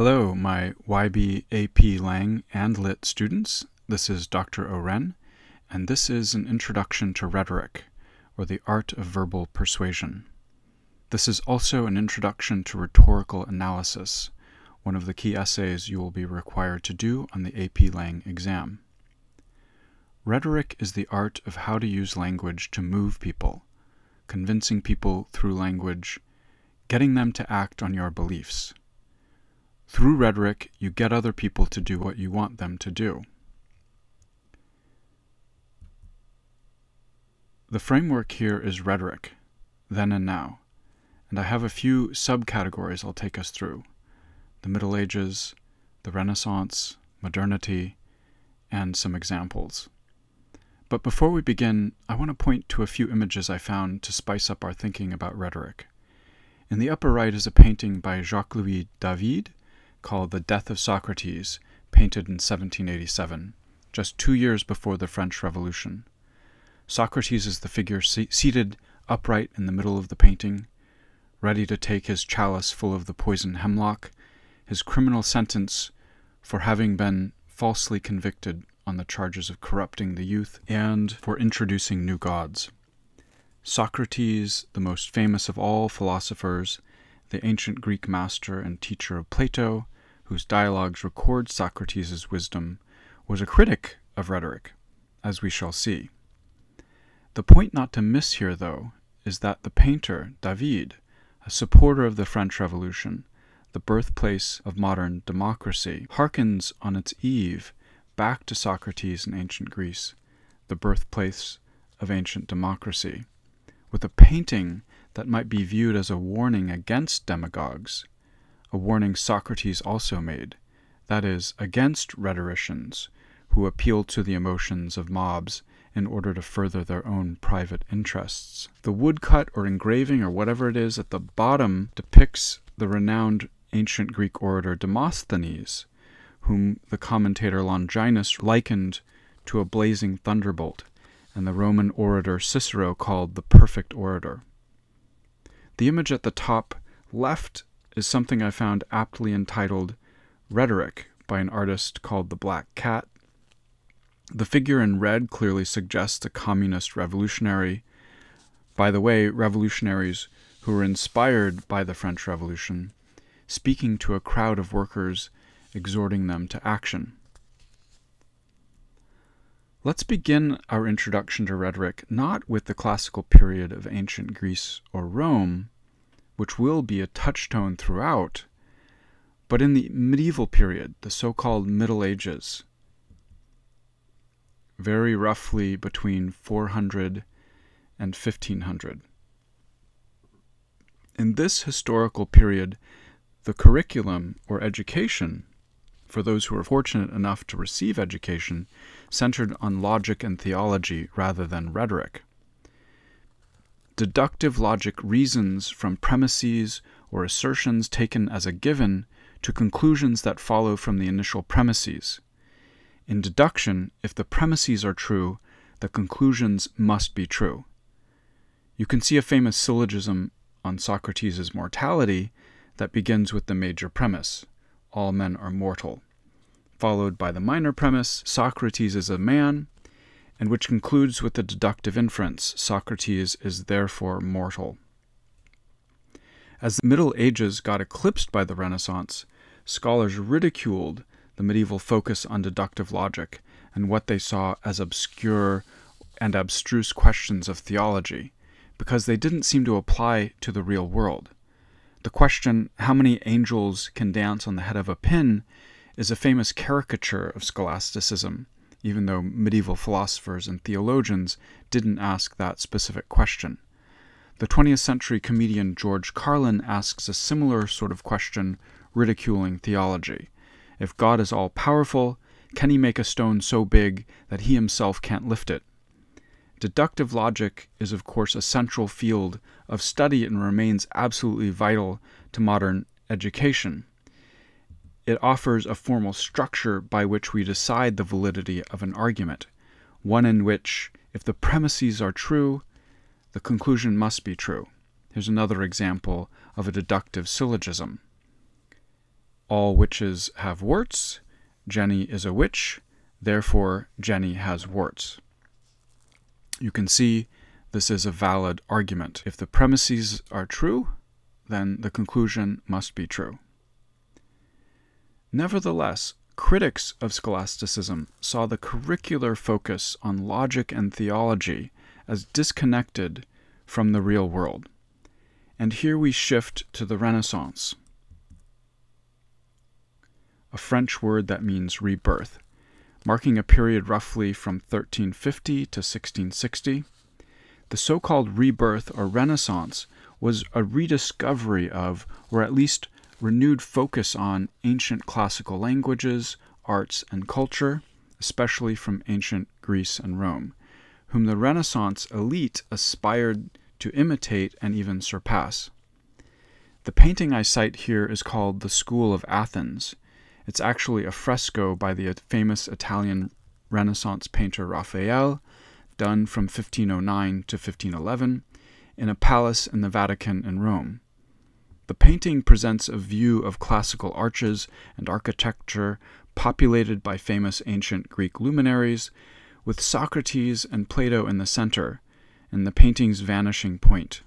Hello, my YB AP Lang and Lit students. This is Dr. Oren, and this is an introduction to rhetoric, or the art of verbal persuasion. This is also an introduction to rhetorical analysis, one of the key essays you will be required to do on the AP Lang exam. Rhetoric is the art of how to use language to move people, convincing people through language, getting them to act on your beliefs. Through rhetoric, you get other people to do what you want them to do. The framework here is rhetoric, then and now, and I have a few subcategories I'll take us through: the Middle Ages, the Renaissance, modernity, and some examples. But before we begin, I want to point to a few images I found to spice up our thinking about rhetoric. In the upper right is a painting by Jacques-Louis David, called The Death of Socrates, painted in 1787, just 2 years before the French Revolution. Socrates is the figure seated upright in the middle of the painting, ready to take his chalice full of the poison hemlock, his criminal sentence for having been falsely convicted on the charges of corrupting the youth and for introducing new gods. Socrates, the most famous of all philosophers, the ancient Greek master and teacher of Plato, whose dialogues record Socrates' wisdom, was a critic of rhetoric, as we shall see. The point not to miss here, though, is that the painter, David, a supporter of the French Revolution, the birthplace of modern democracy, hearkens on its eve back to Socrates in ancient Greece, the birthplace of ancient democracy, with a painting that might be viewed as a warning against demagogues, a warning Socrates also made, that is, against rhetoricians who appeal to the emotions of mobs in order to further their own private interests. The woodcut or engraving or whatever it is at the bottom depicts the renowned ancient Greek orator Demosthenes, whom the commentator Longinus likened to a blazing thunderbolt, and the Roman orator Cicero called the perfect orator. The image at the top left is something I found aptly entitled Rhetoric by an artist called the Black Cat. The figure in red clearly suggests a communist revolutionary. By the way, revolutionaries who were inspired by the French Revolution, speaking to a crowd of workers, exhorting them to action. Let's begin our introduction to rhetoric not with the classical period of ancient Greece or Rome, which will be a touchstone throughout, but in the medieval period, the so-called Middle Ages, very roughly between 400 and 1500. In this historical period, the curriculum or education, for those who were fortunate enough to receive education, centered on logic and theology rather than rhetoric. Deductive logic reasons from premises or assertions taken as a given to conclusions that follow from the initial premises. In deduction, if the premises are true, the conclusions must be true. You can see a famous syllogism on Socrates' mortality that begins with the major premise: all men are mortal, followed by the minor premise, Socrates is a man, and which concludes with the deductive inference, Socrates is therefore mortal. As the Middle Ages got eclipsed by the Renaissance, scholars ridiculed the medieval focus on deductive logic and what they saw as obscure and abstruse questions of theology, because they didn't seem to apply to the real world. The question, how many angels can dance on the head of a pin, is a famous caricature of scholasticism, even though medieval philosophers and theologians didn't ask that specific question. The 20th century comedian George Carlin asks a similar sort of question, ridiculing theology. If God is all-powerful, can he make a stone so big that he himself can't lift it? Deductive logic is, of course, a central field of study and remains absolutely vital to modern education. It offers a formal structure by which we decide the validity of an argument, one in which, if the premises are true, the conclusion must be true. Here's another example of a deductive syllogism. All witches have warts. Jenny is a witch. Therefore, Jenny has warts. You can see this is a valid argument. If the premises are true, then the conclusion must be true. Nevertheless, critics of scholasticism saw the curricular focus on logic and theology as disconnected from the real world. And here we shift to the Renaissance, a French word that means rebirth, marking a period roughly from 1350 to 1660. The so-called rebirth or Renaissance was a rediscovery of, or at least renewed focus on, ancient classical languages, arts, and culture, especially from ancient Greece and Rome, whom the Renaissance elite aspired to imitate and even surpass. The painting I cite here is called The School of Athens. It's actually a fresco by the famous Italian Renaissance painter Raphael, done from 1509 to 1511, in a palace in the Vatican in Rome. The painting presents a view of classical arches and architecture populated by famous ancient Greek luminaries, with Socrates and Plato in the center, and the painting's vanishing point.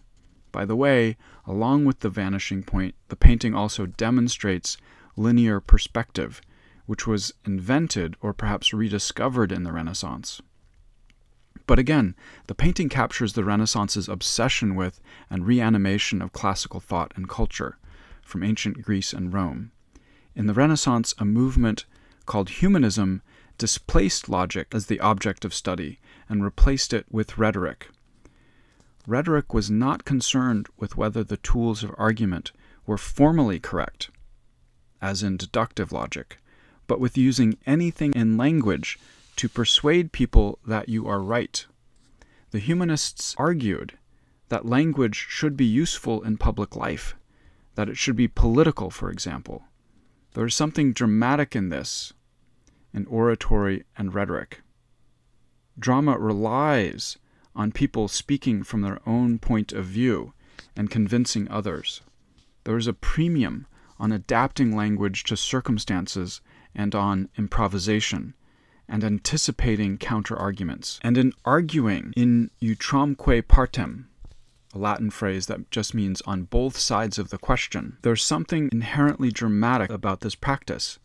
By the way, along with the vanishing point, the painting also demonstrates linear perspective, which was invented or perhaps rediscovered in the Renaissance. But again, the painting captures the Renaissance's obsession with and reanimation of classical thought and culture from ancient Greece and Rome. In the Renaissance, a movement called humanism displaced logic as the object of study and replaced it with rhetoric. Rhetoric was not concerned with whether the tools of argument were formally correct, as in deductive logic, but with using anything in language to persuade people that you are right. The humanists argued that language should be useful in public life, that it should be political, for example. There is something dramatic in this, in oratory and rhetoric. Drama relies on people speaking from their own point of view and convincing others. There is a premium on adapting language to circumstances and on improvisation, and anticipating counter-arguments, and in arguing in utramque partem, a Latin phrase that just means on both sides of the question. There's something inherently dramatic about this practice.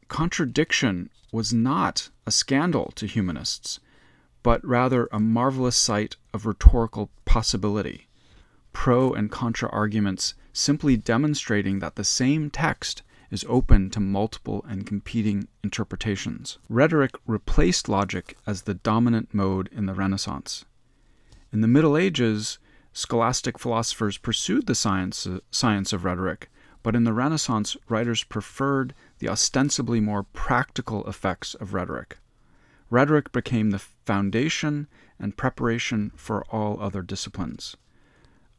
Contradiction was not a scandal to humanists, but rather a marvelous sight of rhetorical possibility, pro and contra arguments simply demonstrating that the same text is open to multiple and competing interpretations. Rhetoric replaced logic as the dominant mode in the Renaissance. In the Middle Ages, scholastic philosophers pursued the science of rhetoric, but in the Renaissance, writers preferred the ostensibly more practical effects of rhetoric. Rhetoric became the foundation and preparation for all other disciplines.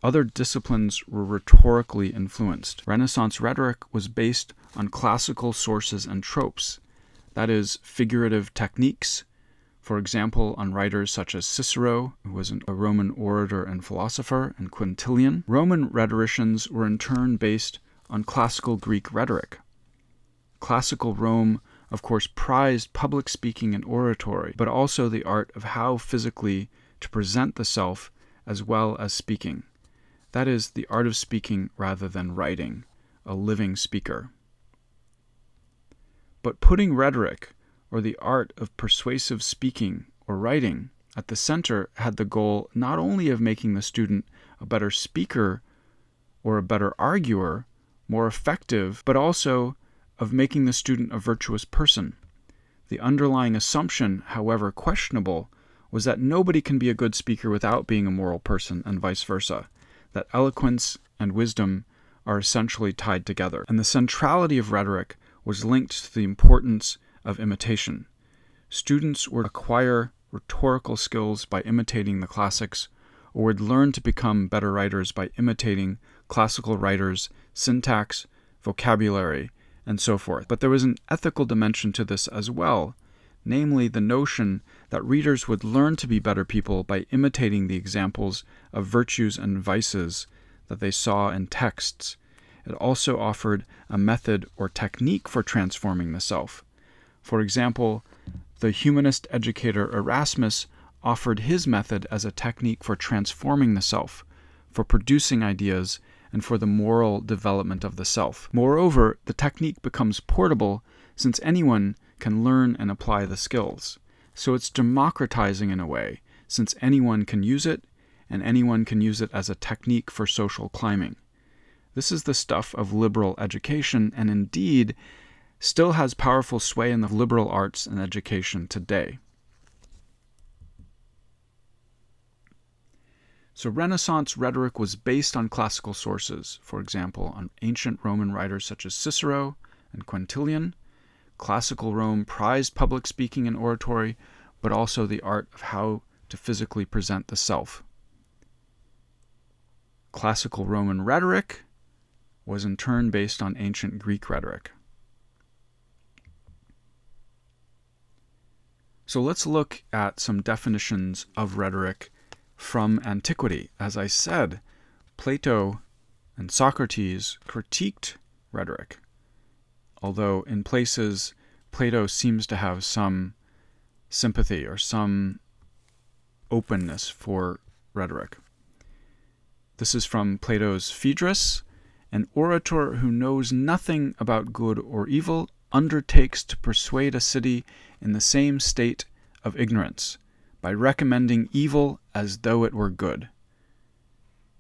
Other disciplines were rhetorically influenced. Renaissance rhetoric was based on classical sources and tropes, that is, figurative techniques, for example, on writers such as Cicero, who was a Roman orator and philosopher, and Quintilian. Roman rhetoricians were in turn based on classical Greek rhetoric. Classical Rome, of course, prized public speaking and oratory, but also the art of how physically to present the self as well as speaking. That is, the art of speaking rather than writing, a living speaker. But putting rhetoric, or the art of persuasive speaking or writing, at the center had the goal not only of making the student a better speaker or a better arguer, more effective, but also of making the student a virtuous person. The underlying assumption, however questionable, was that nobody can be a good speaker without being a moral person, and vice versa, that eloquence and wisdom are essentially tied together. And the centrality of rhetoric was linked to the importance of imitation. Students would acquire rhetorical skills by imitating the classics, or would learn to become better writers by imitating classical writers' syntax, vocabulary, and so forth. But there was an ethical dimension to this as well, namely the notion that readers would learn to be better people by imitating the examples of virtues and vices that they saw in texts, it also offered a method or technique for transforming the self. For example, the humanist educator Erasmus offered his method as a technique for transforming the self, for producing ideas, and for the moral development of the self. Moreover, the technique becomes portable since anyone can learn and apply the skills. So it's democratizing in a way, since anyone can use it, and anyone can use it as a technique for social climbing. This is the stuff of liberal education, and indeed still has powerful sway in the liberal arts and education today. So Renaissance rhetoric was based on classical sources, for example, on ancient Roman writers such as Cicero and Quintilian. Classical Rome prized public speaking and oratory, but also the art of how to physically present the self. Classical Roman rhetoric was in turn based on ancient Greek rhetoric. So let's look at some definitions of rhetoric from antiquity. As I said, Plato and Socrates critiqued rhetoric, although in places Plato seems to have some sympathy or some openness for rhetoric. This is from Plato's Phaedrus. An orator who knows nothing about good or evil undertakes to persuade a city in the same state of ignorance, by recommending evil as though it were good.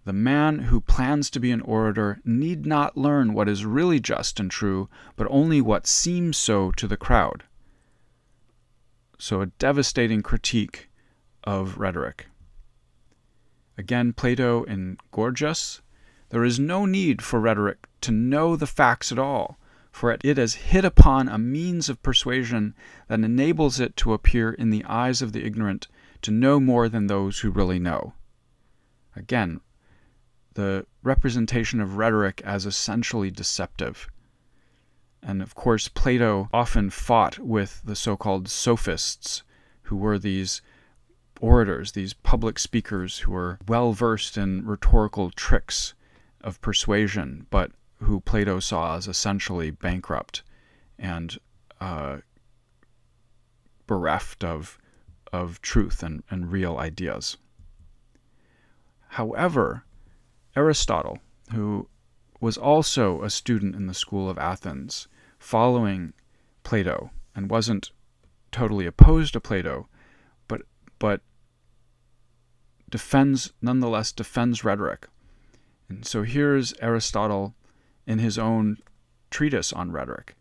The man who plans to be an orator need not learn what is really just and true, but only what seems so to the crowd. So a devastating critique of rhetoric. Again, Plato in Gorgias, there is no need for rhetoric to know the facts at all, for it has hit upon a means of persuasion that enables it to appear in the eyes of the ignorant to know more than those who really know. Again, the representation of rhetoric as essentially deceptive. And of course, Plato often fought with the so-called sophists, who were these orators, these public speakers who were well-versed in rhetorical tricks of persuasion, but who Plato saw as essentially bankrupt and bereft of truth and real ideas. However, Aristotle, who was also a student in the school of Athens, following Plato, and wasn't totally opposed to Plato, but nonetheless defends rhetoric. And so here's Aristotle in his own treatise on rhetoric.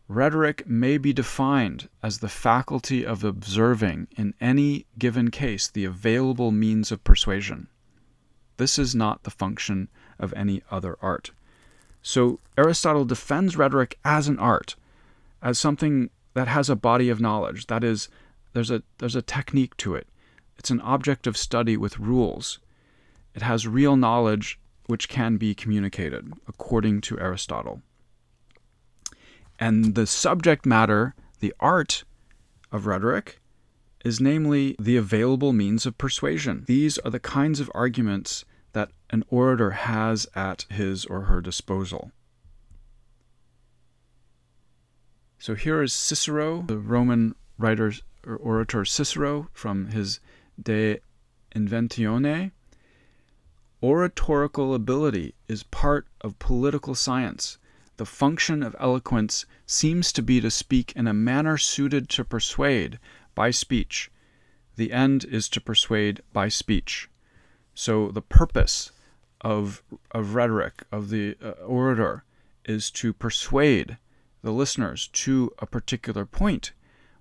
Rhetoric may be defined as the faculty of observing in any given case the available means of persuasion. This is not the function of any other art. So Aristotle defends rhetoric as an art, as something that has a body of knowledge. That is, there's a technique to it. It's an object of study with rules. It has real knowledge which can be communicated, according to Aristotle. And the subject matter, the art of rhetoric, is namely the available means of persuasion. These are the kinds of arguments that an orator has at his or her disposal. So here is Cicero, the Roman writer or orator Cicero, from his De Inventione. Oratorical ability is part of political science. The function of eloquence seems to be to speak in a manner suited to persuade by speech. The end is to persuade by speech. So the purpose of rhetoric, of the orator, is to persuade the listeners to a particular point.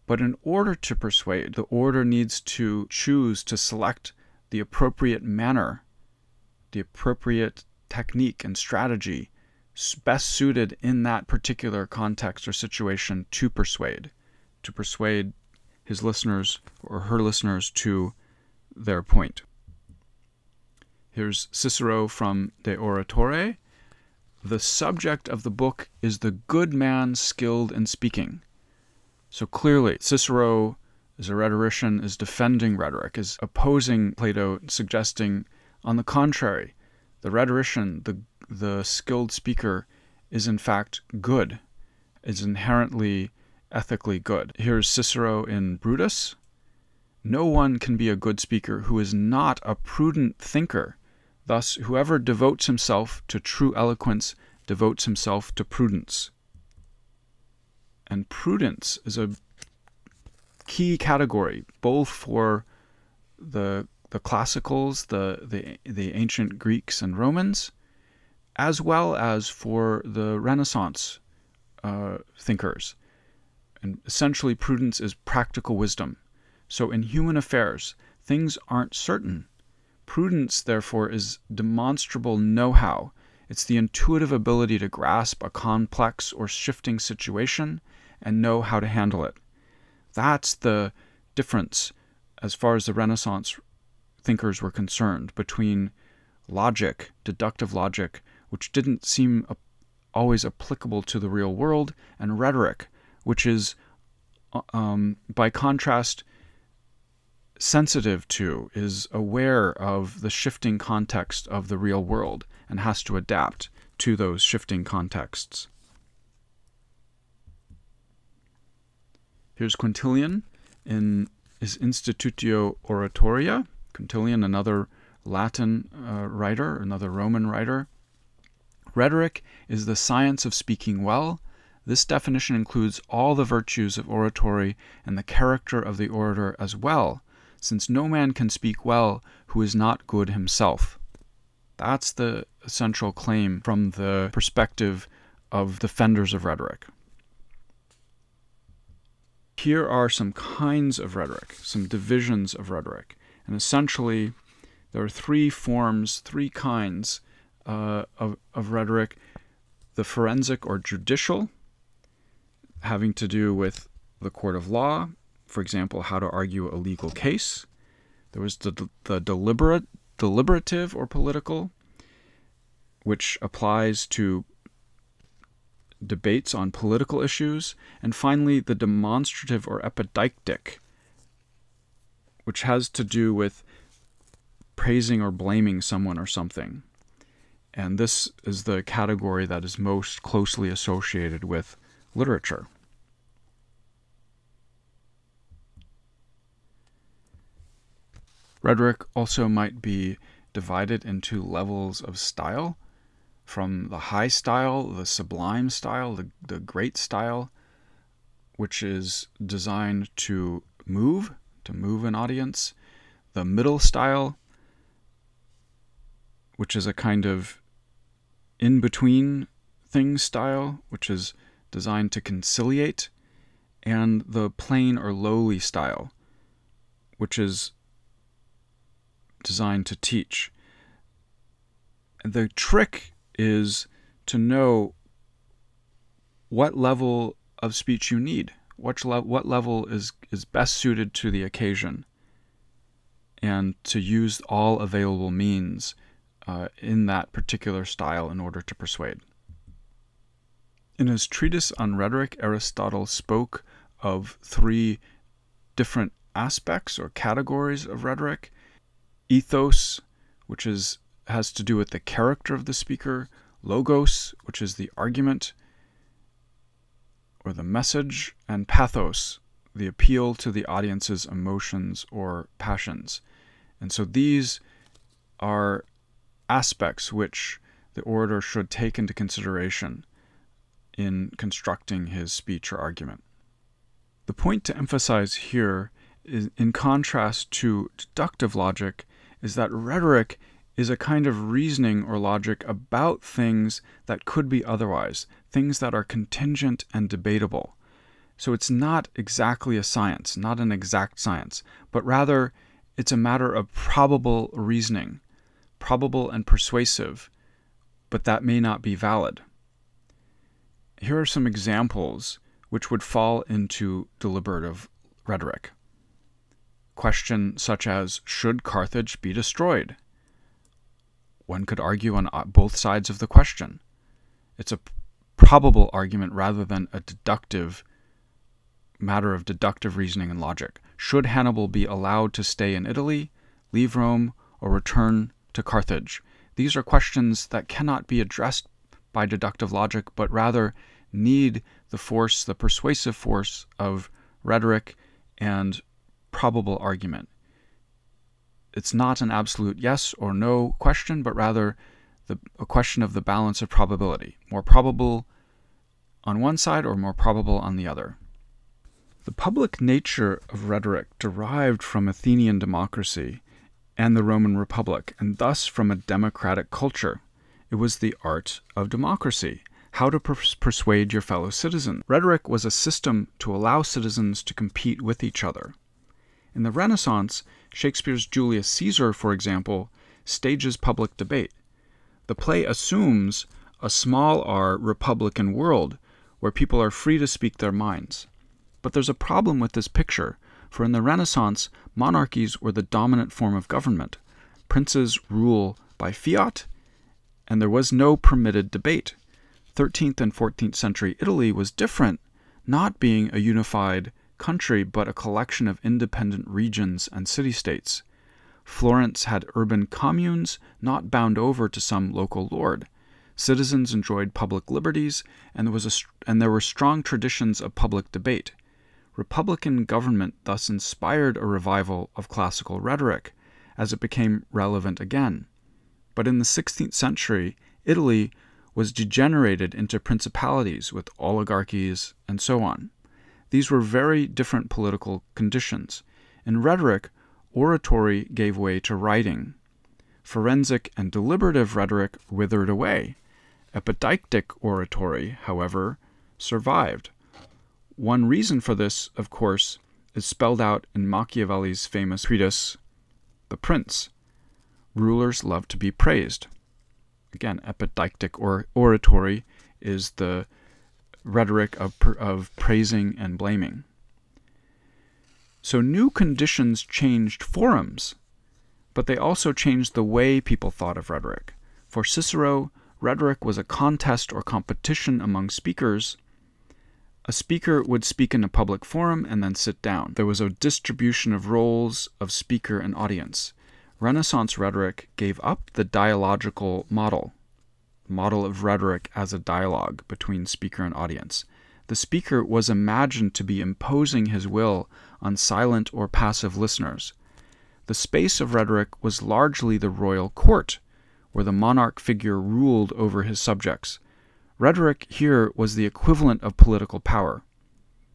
But in order to persuade, the orator needs to choose to select the appropriate manner, the appropriate technique and strategy best suited in that particular context or situation to persuade his listeners or her listeners to their point. Here's Cicero from De Oratore. The subject of the book is the good man skilled in speaking. So clearly, Cicero, as a rhetorician, is defending rhetoric, is opposing Plato, suggesting, on the contrary, the rhetorician, the skilled speaker is in fact good, is inherently ethically good. Here's Cicero in Brutus. No one can be a good speaker who is not a prudent thinker. Thus, whoever devotes himself to true eloquence devotes himself to prudence. And prudence is a key category, both for the classicals, the ancient Greeks and Romans, as well as for the Renaissance thinkers. And essentially, prudence is practical wisdom. So in human affairs, things aren't certain. Prudence, therefore, is demonstrable know-how. It's the intuitive ability to grasp a complex or shifting situation and know how to handle it. That's the difference, as far as the Renaissance thinkers were concerned, between logic, deductive logic, which didn't seem always applicable to the real world, and rhetoric, which is, by contrast, sensitive to, is aware of the shifting context of the real world and has to adapt to those shifting contexts. Here's Quintilian in his Institutio Oratoria. Quintilian, another Latin writer, another Roman writer. Rhetoric is the science of speaking well. This definition includes all the virtues of oratory and the character of the orator as well, since no man can speak well who is not good himself. That's the essential claim from the perspective of defenders of rhetoric. Here are some kinds of rhetoric, some divisions of rhetoric. And essentially, there are three forms, three kinds of rhetoric. The forensic or judicial, having to do with the court of law, for example, how to argue a legal case. There was the deliberative or political, which applies to debates on political issues. And finally, the demonstrative or epideictic, which has to do with praising or blaming someone or something. And this is the category that is most closely associated with literature. Rhetoric also might be divided into levels of style, from the high style, the sublime style, the great style, which is designed to move an audience, the middle style, which is a kind of in-between thing style, which is designed to conciliate, and the plain or lowly style, which is designed to teach. The trick is to know what level of speech you need, what level is best suited to the occasion, and to use all available means in that particular style in order to persuade. In his treatise on rhetoric, Aristotle spoke of three different aspects or categories of rhetoric: ethos, which has to do with the character of the speaker; logos, which is the argument or the message; and pathos, the appeal to the audience's emotions or passions. And so these are aspects which the orator should take into consideration in constructing his speech or argument. The point to emphasize here is, in contrast to deductive logic, is that rhetoric is a kind of reasoning or logic about things that could be otherwise, things that are contingent and debatable. So it's not exactly a science, not an exact science, but rather it's a matter of probable reasoning, probable and persuasive, but that may not be valid. Here are some examples which would fall into deliberative rhetoric. Question such as, should Carthage be destroyed? One could argue on both sides of the question. It's a probable argument rather than a deductive matter of deductive reasoning and logic. Should Hannibal be allowed to stay in Italy, leave Rome, or return to Carthage? These are questions that cannot be addressed by deductive logic, but rather need the force, the persuasive force of rhetoric and probable argument. It's not an absolute yes or no question, but rather a question of the balance of probability. More probable on one side or more probable on the other. The public nature of rhetoric derived from Athenian democracy and the Roman Republic, and thus from a democratic culture. It was the art of democracy, how to persuade your fellow citizens. Rhetoric was a system to allow citizens to compete with each other. In the Renaissance, Shakespeare's Julius Caesar, for example, stages public debate. The play assumes a small r republican world where people are free to speak their minds. But there's a problem with this picture, for in the Renaissance, monarchies were the dominant form of government. Princes rule by fiat, and there was no permitted debate. 13th and 14th century Italy was different, not being a unified country, but a collection of independent regions and city-states. Florence had urban communes, not bound over to some local lord. Citizens enjoyed public liberties, and there were strong traditions of public debate. Republican government thus inspired a revival of classical rhetoric, as it became relevant again. But in the 16th century, Italy was degenerated into principalities with oligarchies and so on. These were very different political conditions. In rhetoric, oratory gave way to writing. Forensic and deliberative rhetoric withered away. Epideictic oratory, however, survived. One reason for this, of course, is spelled out in Machiavelli's famous treatise, The Prince. Rulers love to be praised. Again, epideictic oratory is the rhetoric of praising and blaming. So new conditions changed forums, but they also changed the way people thought of rhetoric. For Cicero, rhetoric was a contest or competition among speakers. A speaker would speak in a public forum and then sit down. There was a distribution of roles of speaker and audience. Renaissance rhetoric gave up the dialogical model of rhetoric as a dialogue between speaker and audience. The speaker was imagined to be imposing his will on silent or passive listeners. The space of rhetoric was largely the royal court, where the monarch figure ruled over his subjects. Rhetoric here was the equivalent of political power.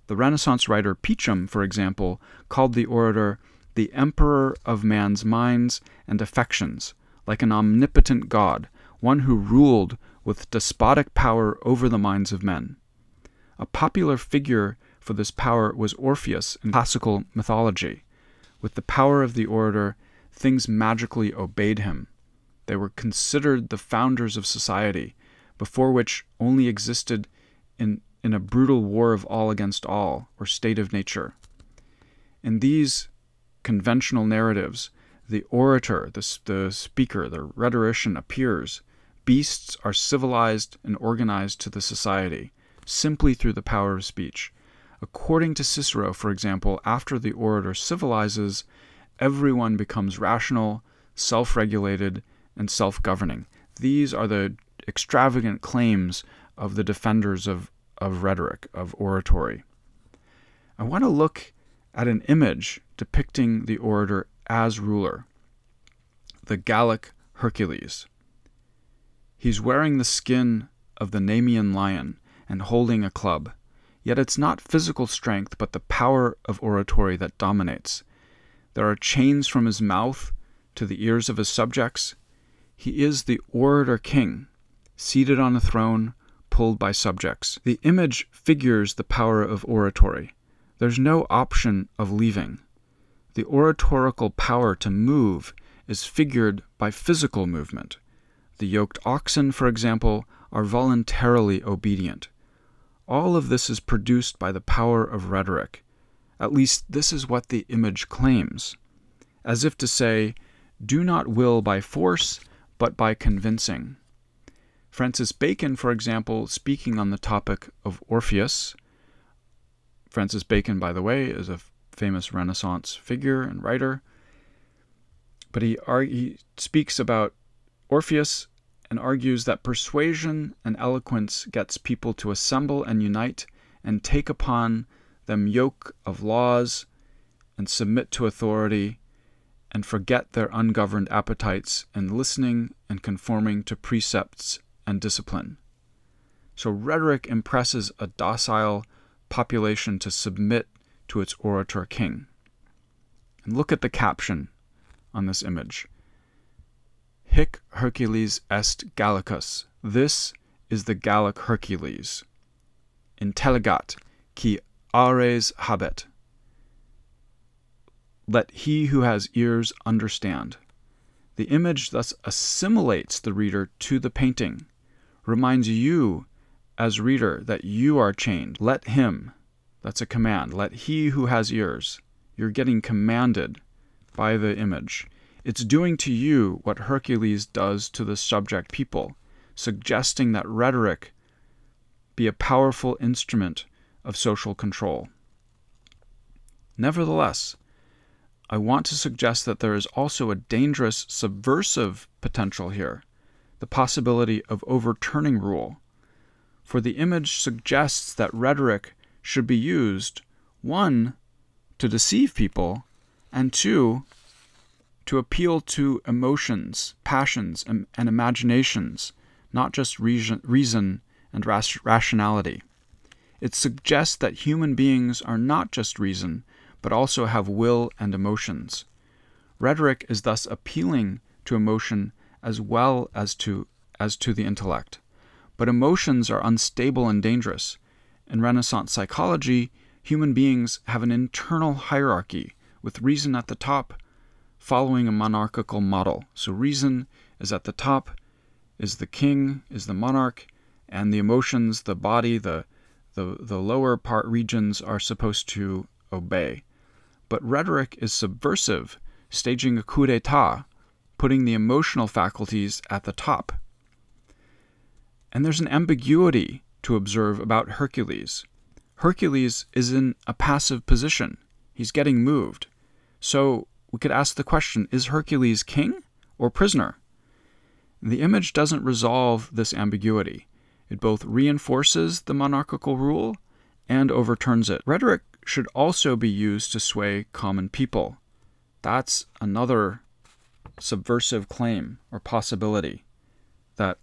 The Renaissance writer Peacham, for example, called the orator the emperor of man's minds and affections, like an omnipotent god, one who ruled with despotic power over the minds of men. A popular figure for this power was Orpheus in classical mythology. With the power of the orator, things magically obeyed him. They were considered the founders of society, before which only existed in a brutal war of all against all, or state of nature. In these conventional narratives, the orator, the speaker, the rhetorician appears. Beasts are civilized and organized to the society, simply through the power of speech. According to Cicero, for example, after the orator civilizes, everyone becomes rational, self-regulated, and self-governing. These are the extravagant claims of the defenders of rhetoric, of oratory. I want to look at an image depicting the orator as ruler, the Gallic Hercules. He's wearing the skin of the Nemean lion and holding a club, yet it's not physical strength but the power of oratory that dominates. There are chains from his mouth to the ears of his subjects. He is the orator king, seated on a throne, pulled by subjects. The image figures the power of oratory. There's no option of leaving. The oratorical power to move is figured by physical movement. The yoked oxen, for example, are voluntarily obedient. All of this is produced by the power of rhetoric. At least this is what the image claims. As if to say, do not will by force, but by convincing. Francis Bacon, for example, speaking on the topic of Orpheus. Francis Bacon, by the way, is a famous Renaissance figure and writer. But he speaks about Orpheus and argues that persuasion and eloquence gets people to assemble and unite and take upon them yoke of laws and submit to authority and forget their ungoverned appetites and listening and conforming to precepts and discipline. So rhetoric impresses a docile population to submit to its orator king. And look at the caption on this image. Hic Hercules est Gallicus. This is the Gallic Hercules. Intelligat, qui aures habet. Let he who has ears understand. The image thus assimilates the reader to the painting, reminds you as reader that you are chained. Let him, that's a command, let he who has ears. You're getting commanded by the image. It's doing to you what Hercules does to the subject people, suggesting that rhetoric be a powerful instrument of social control. Nevertheless, I want to suggest that there is also a dangerous subversive potential here, the possibility of overturning rule. For the image suggests that rhetoric should be used, 1, to deceive people, and 2, to appeal to emotions, passions, and imaginations, not just reason and rationality. It suggests that human beings are not just reason, but also have will and emotions. Rhetoric is thus appealing to emotion as well as to the intellect. But emotions are unstable and dangerous. In Renaissance psychology, human beings have an internal hierarchy, with reason at the top, following a monarchical model. So reason is at the top, is the king, is the monarch, and the emotions, the body, the lower part regions are supposed to obey. But rhetoric is subversive, staging a coup d'etat, putting the emotional faculties at the top. And there's an ambiguity to observe about Hercules. Hercules is in a passive position. He's getting moved. So we could ask the question, is Hercules king or prisoner? The image doesn't resolve this ambiguity. It both reinforces the monarchical rule and overturns it. Rhetoric should also be used to sway common people. That's another subversive claim or possibility that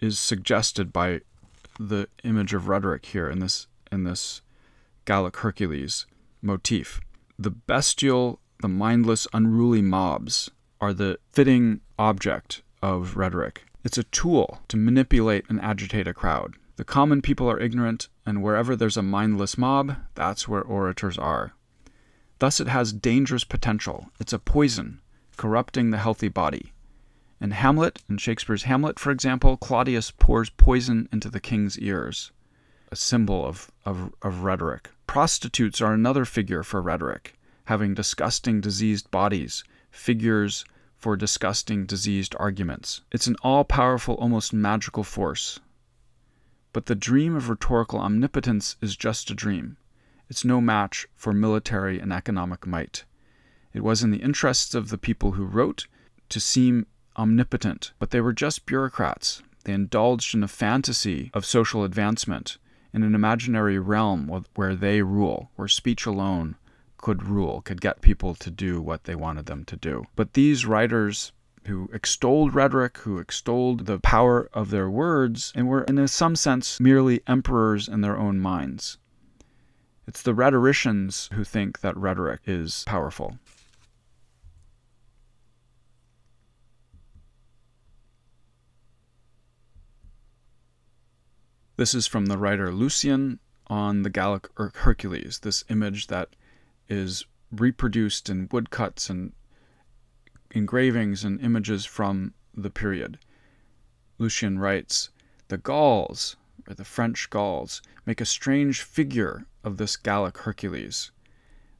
is suggested by the image of rhetoric here in this Gallic Hercules motif. The bestial, the mindless, unruly mobs are the fitting object of rhetoric. It's a tool to manipulate and agitate a crowd. The common people are ignorant, and wherever there's a mindless mob, that's where orators are. Thus it has dangerous potential. It's a poison, corrupting the healthy body. In Hamlet, in Shakespeare's Hamlet, for example, Claudius pours poison into the king's ears, a symbol of rhetoric. Prostitutes are another figure for rhetoric, having disgusting, diseased bodies, figures for disgusting, diseased arguments. It's an all-powerful, almost magical force. But the dream of rhetorical omnipotence is just a dream. It's no match for military and economic might. It was in the interests of the people who wrote to seem omnipotent, but they were just bureaucrats. They indulged in a fantasy of social advancement in an imaginary realm where they rule, where speech alone could rule, could get people to do what they wanted them to do. But these writers who extolled rhetoric, who extolled the power of their words, and were in some sense merely emperors in their own minds. It's the rhetoricians who think that rhetoric is powerful. This is from the writer Lucian on the Gallic Hercules, this image that is reproduced in woodcuts and engravings and images from the period. Lucian writes, "The Gauls, or the French Gauls, make a strange figure of this Gallic Hercules.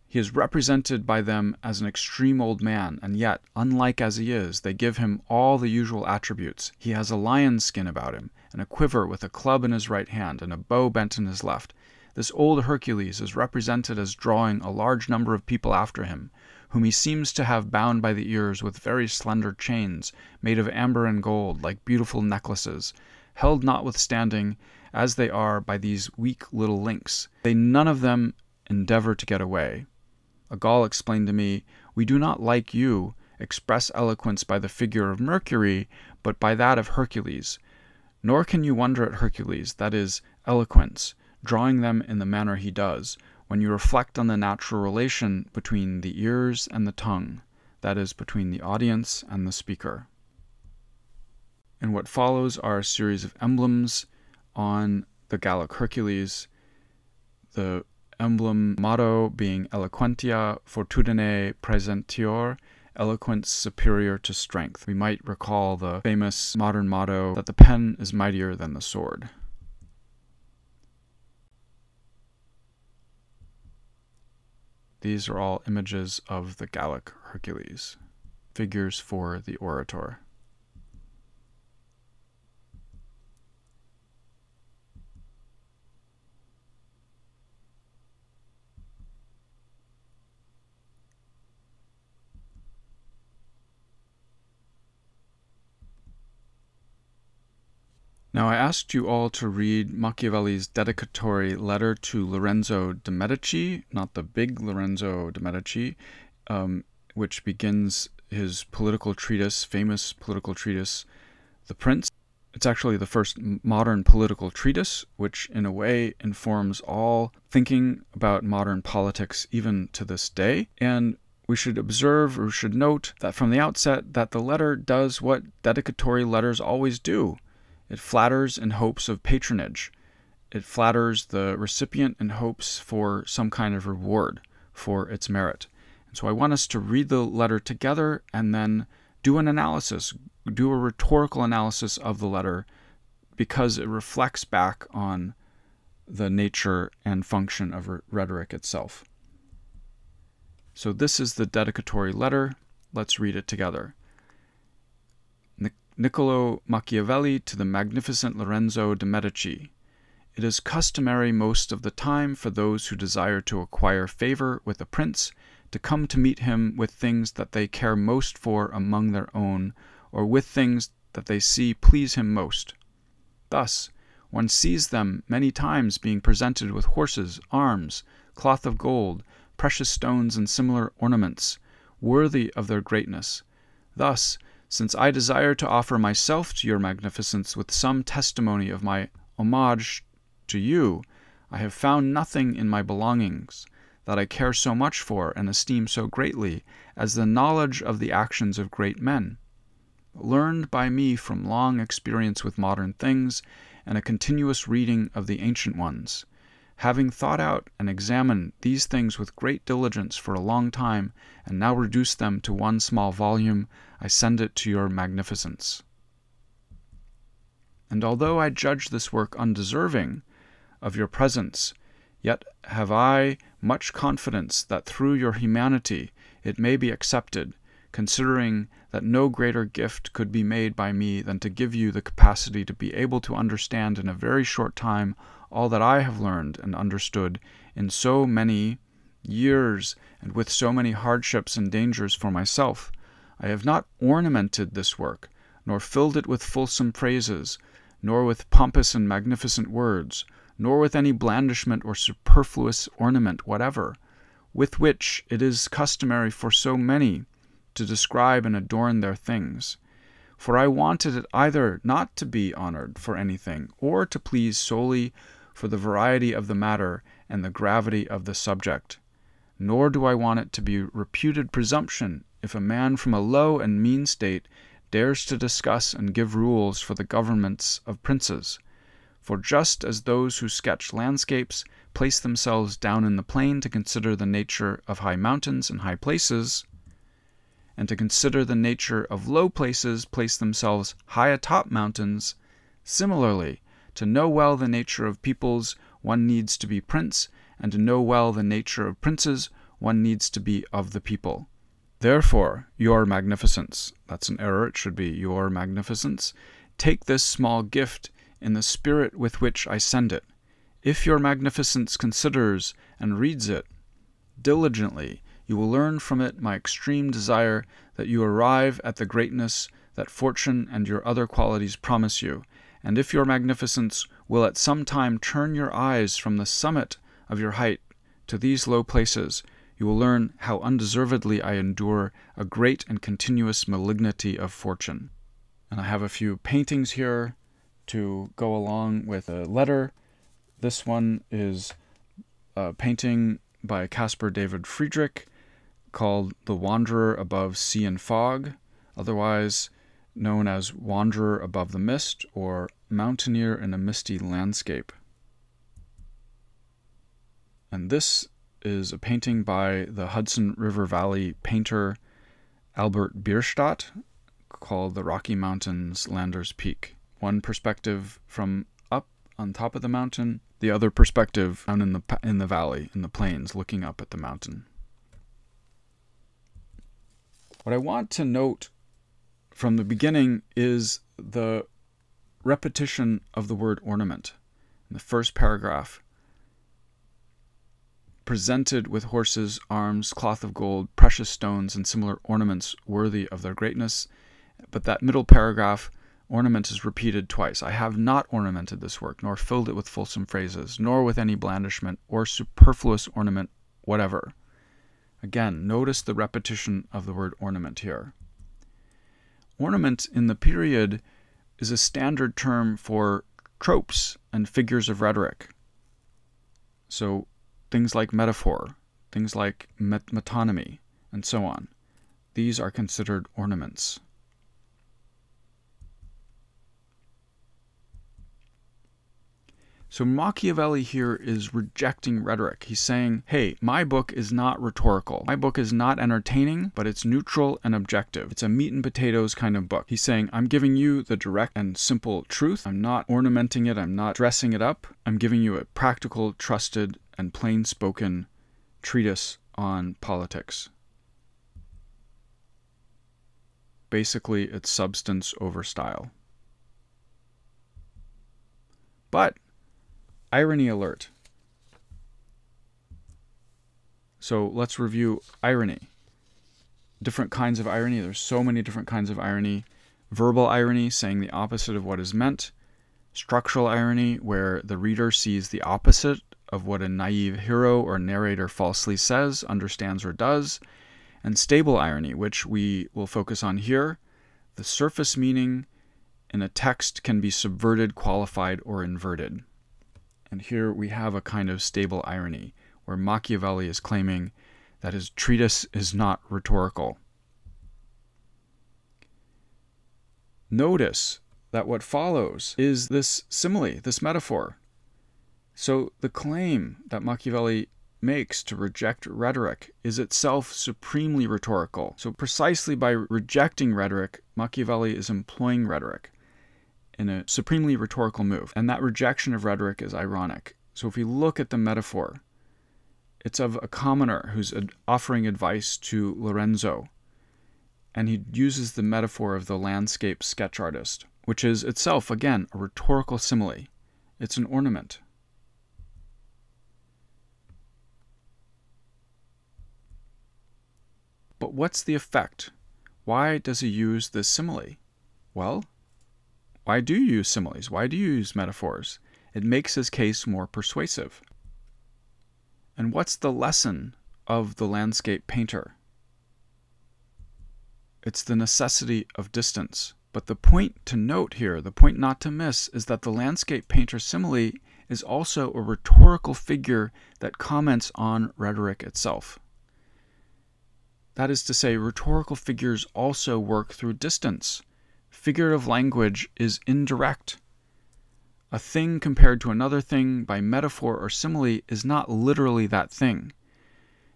He is represented by them as an extreme old man, and yet, unlike as he is, they give him all the usual attributes. He has a lion's skin about him, and a quiver with a club in his right hand, and a bow bent in his left. This old Hercules is represented as drawing a large number of people after him, whom he seems to have bound by the ears with very slender chains, made of amber and gold, like beautiful necklaces, held notwithstanding, as they are, by these weak little links. They none of them endeavor to get away. A Gaul explained to me, "We do not, like you, express eloquence by the figure of Mercury, but by that of Hercules. Nor can you wonder at Hercules, that is, eloquence, drawing them in the manner he does, when you reflect on the natural relation between the ears and the tongue, that is, between the audience and the speaker." And what follows are a series of emblems on the Gallic Hercules, the emblem motto being Eloquentia fortudine praesentior, eloquence superior to strength. We might recall the famous modern motto that the pen is mightier than the sword. These are all images of the Gallic Hercules, figures for the orator. Now I asked you all to read Machiavelli's dedicatory letter to Lorenzo de' Medici, not the big Lorenzo de' Medici, which begins his political treatise, famous political treatise, The Prince. It's actually the first modern political treatise, which in a way informs all thinking about modern politics even to this day. And we should observe, or should note, that from the outset that the letter does what dedicatory letters always do. It flatters in hopes of patronage. It flatters the recipient in hopes for some kind of reward for its merit. And so I want us to read the letter together and then do an analysis, do a rhetorical analysis of the letter, because it reflects back on the nature and function of rhetoric itself. So this is the dedicatory letter. Let's read it together. Niccolo Machiavelli to the magnificent Lorenzo de' Medici. It is customary most of the time for those who desire to acquire favor with a prince to come to meet him with things that they care most for among their own, or with things that they see please him most. Thus, one sees them many times being presented with horses, arms, cloth of gold, precious stones, and similar ornaments, worthy of their greatness. Thus, since I desire to offer myself to your magnificence with some testimony of my homage to you, I have found nothing in my belongings that I care so much for and esteem so greatly as the knowledge of the actions of great men, learned by me from long experience with modern things and a continuous reading of the ancient ones. Having thought out and examined these things with great diligence for a long time, and now reduce them to one small volume, I send it to your magnificence. And although I judge this work undeserving of your presence, yet have I much confidence that through your humanity it may be accepted, considering that no greater gift could be made by me than to give you the capacity to be able to understand in a very short time all that I have learned and understood in so many years and with so many hardships and dangers for myself. I have not ornamented this work, nor filled it with fulsome praises, nor with pompous and magnificent words, nor with any blandishment or superfluous ornament whatever, with which it is customary for so many to describe and adorn their things. For I wanted it either not to be honored for anything, or to please solely for the variety of the matter and the gravity of the subject. Nor do I want it to be reputed presumption if a man from a low and mean state dares to discuss and give rules for the governments of princes. For just as those who sketch landscapes place themselves down in the plain to consider the nature of high mountains and high places, and to consider the nature of low places place themselves high atop mountains, similarly, to know well the nature of peoples, one needs to be prince, and to know well the nature of princes, one needs to be of the people. Therefore, your magnificence, that's an error, it should be your magnificence, take this small gift in the spirit with which I send it. If your magnificence considers and reads it diligently, You will learn from it my extreme desire that you arrive at the greatness that fortune and your other qualities promise you, and if your magnificence will at some time turn your eyes from the summit of your height to these low places, you will learn how undeservedly I endure a great and continuous malignity of fortune. And I have a few paintings here to go along with a letter. This one is a painting by Caspar David Friedrich called The Wanderer Above Sea and Fog, otherwise known as Wanderer Above the Mist or Mountaineer in a Misty Landscape. And this is a painting by the Hudson River Valley painter Albert Bierstadt called The Rocky Mountains Lander's Peak. One perspective from up on top of the mountain, the other perspective down in the valley, in the plains, looking up at the mountain. What I want to note from the beginning is the repetition of the word ornament. In the first paragraph, presented with horses, arms, cloth of gold, precious stones, and similar ornaments worthy of their greatness. But that middle paragraph, ornament, is repeated twice. I have not ornamented this work, nor filled it with fulsome phrases, nor with any blandishment or superfluous ornament whatever. Again, notice the repetition of the word ornament here. Ornament in the period is a standard term for tropes and figures of rhetoric. So things like metaphor, things like metonymy, and so on. These are considered ornaments. So Machiavelli here is rejecting rhetoric. He's saying, hey, my book is not rhetorical. My book is not entertaining, but it's neutral and objective. It's a meat and potatoes kind of book. He's saying, I'm giving you the direct and simple truth. I'm not ornamenting it. I'm not dressing it up. I'm giving you a practical, trusted, and plain-spoken treatise on politics. Basically, it's substance over style. But irony alert. So let's review irony. Different kinds of irony. There's so many different kinds of irony. Verbal irony, saying the opposite of what is meant. Structural irony, where the reader sees the opposite of what a naive hero or narrator falsely says, understands, or does. And stable irony, which we will focus on here. The surface meaning in a text can be subverted, qualified, or inverted. And here we have a kind of stable irony, where Machiavelli is claiming that his treatise is not rhetorical. Notice that what follows is this simile, this metaphor. So the claim that Machiavelli makes to reject rhetoric is itself supremely rhetorical. So precisely by rejecting rhetoric, Machiavelli is employing rhetoric in a supremely rhetorical move. And that rejection of rhetoric is ironic. So if we look at the metaphor, it's of a commoner who's offering advice to Lorenzo. And he uses the metaphor of the landscape sketch artist, which is itself, again, a rhetorical simile. It's an ornament. But what's the effect? Why does he use this simile? Well, why do you use similes? Why do you use metaphors? It makes his case more persuasive. And what's the lesson of the landscape painter? It's the necessity of distance. But the point to note here, the point not to miss, is that the landscape painter simile is also a rhetorical figure that comments on rhetoric itself. That is to say, rhetorical figures also work through distance. Figurative language is indirect. A thing compared to another thing by metaphor or simile is not literally that thing.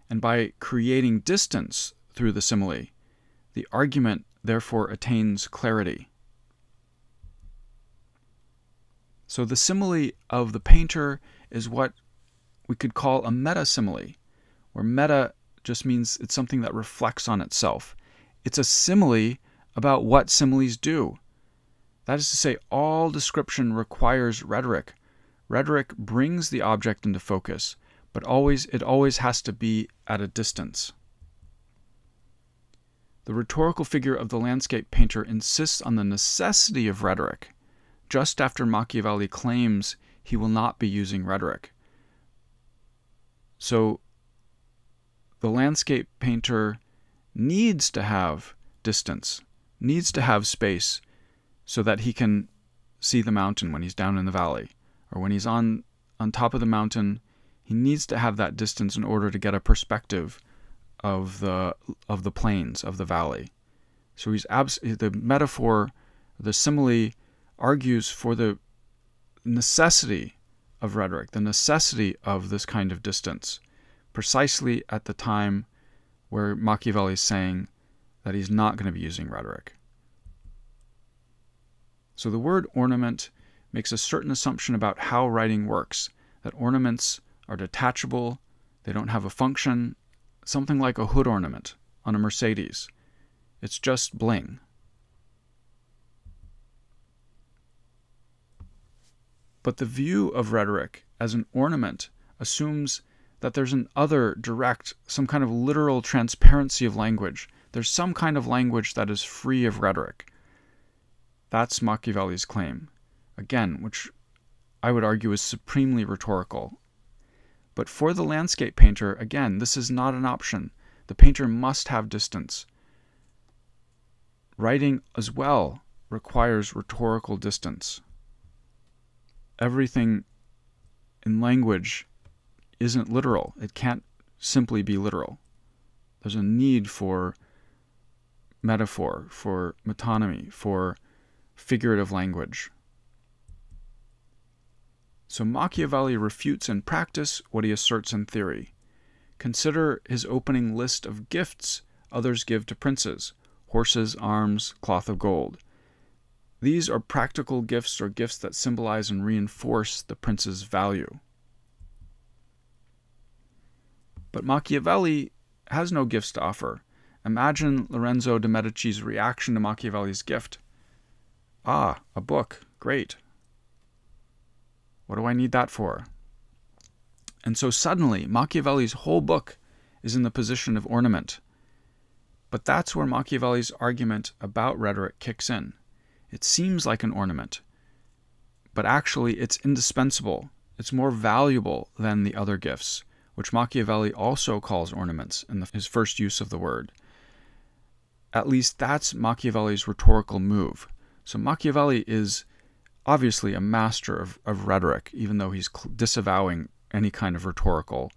And by creating distance through the simile, the argument therefore attains clarity. So the simile of the painter is what we could call a meta-simile, where meta just means it's something that reflects on itself. It's a simile about what similes do. That is to say, all description requires rhetoric. Rhetoric brings the object into focus, but it always has to be at a distance. The rhetorical figure of the landscape painter insists on the necessity of rhetoric, just after Machiavelli claims he will not be using rhetoric. So the landscape painter needs to have distance, needs to have space, so that he can see the mountain when he's down in the valley, or when he's on top of the mountain. He needs to have that distance in order to get a perspective of the plains, of the valley. So the metaphor, the simile, argues for the necessity of rhetoric, the necessity of this kind of distance, precisely at the time where Machiavelli is saying that he's not going to be using rhetoric. So the word ornament makes a certain assumption about how writing works, that ornaments are detachable, they don't have a function, something like a hood ornament on a Mercedes. It's just bling. But the view of rhetoric as an ornament assumes that there's an other direct, some kind of literal transparency of language. There's some kind of language that is free of rhetoric. That's Machiavelli's claim, again, which I would argue is supremely rhetorical. But for the landscape painter, again, this is not an option. The painter must have distance. Writing as well requires rhetorical distance. Everything in language isn't literal. It can't simply be literal. There's a need for metaphor, for metonymy, for figurative language. So Machiavelli refutes in practice what he asserts in theory. Consider his opening list of gifts others give to princes: horses, arms, cloth of gold. These are practical gifts, or gifts that symbolize and reinforce the prince's value. But Machiavelli has no gifts to offer. Imagine Lorenzo de' Medici's reaction to Machiavelli's gift. Ah, a book. Great. What do I need that for? And so suddenly, Machiavelli's whole book is in the position of ornament. But that's where Machiavelli's argument about rhetoric kicks in. It seems like an ornament, but actually it's indispensable. It's more valuable than the other gifts, which Machiavelli also calls ornaments in his first use of the word. At least that's Machiavelli's rhetorical move. So Machiavelli is obviously a master of rhetoric, even though he's disavowing any kind of rhetorical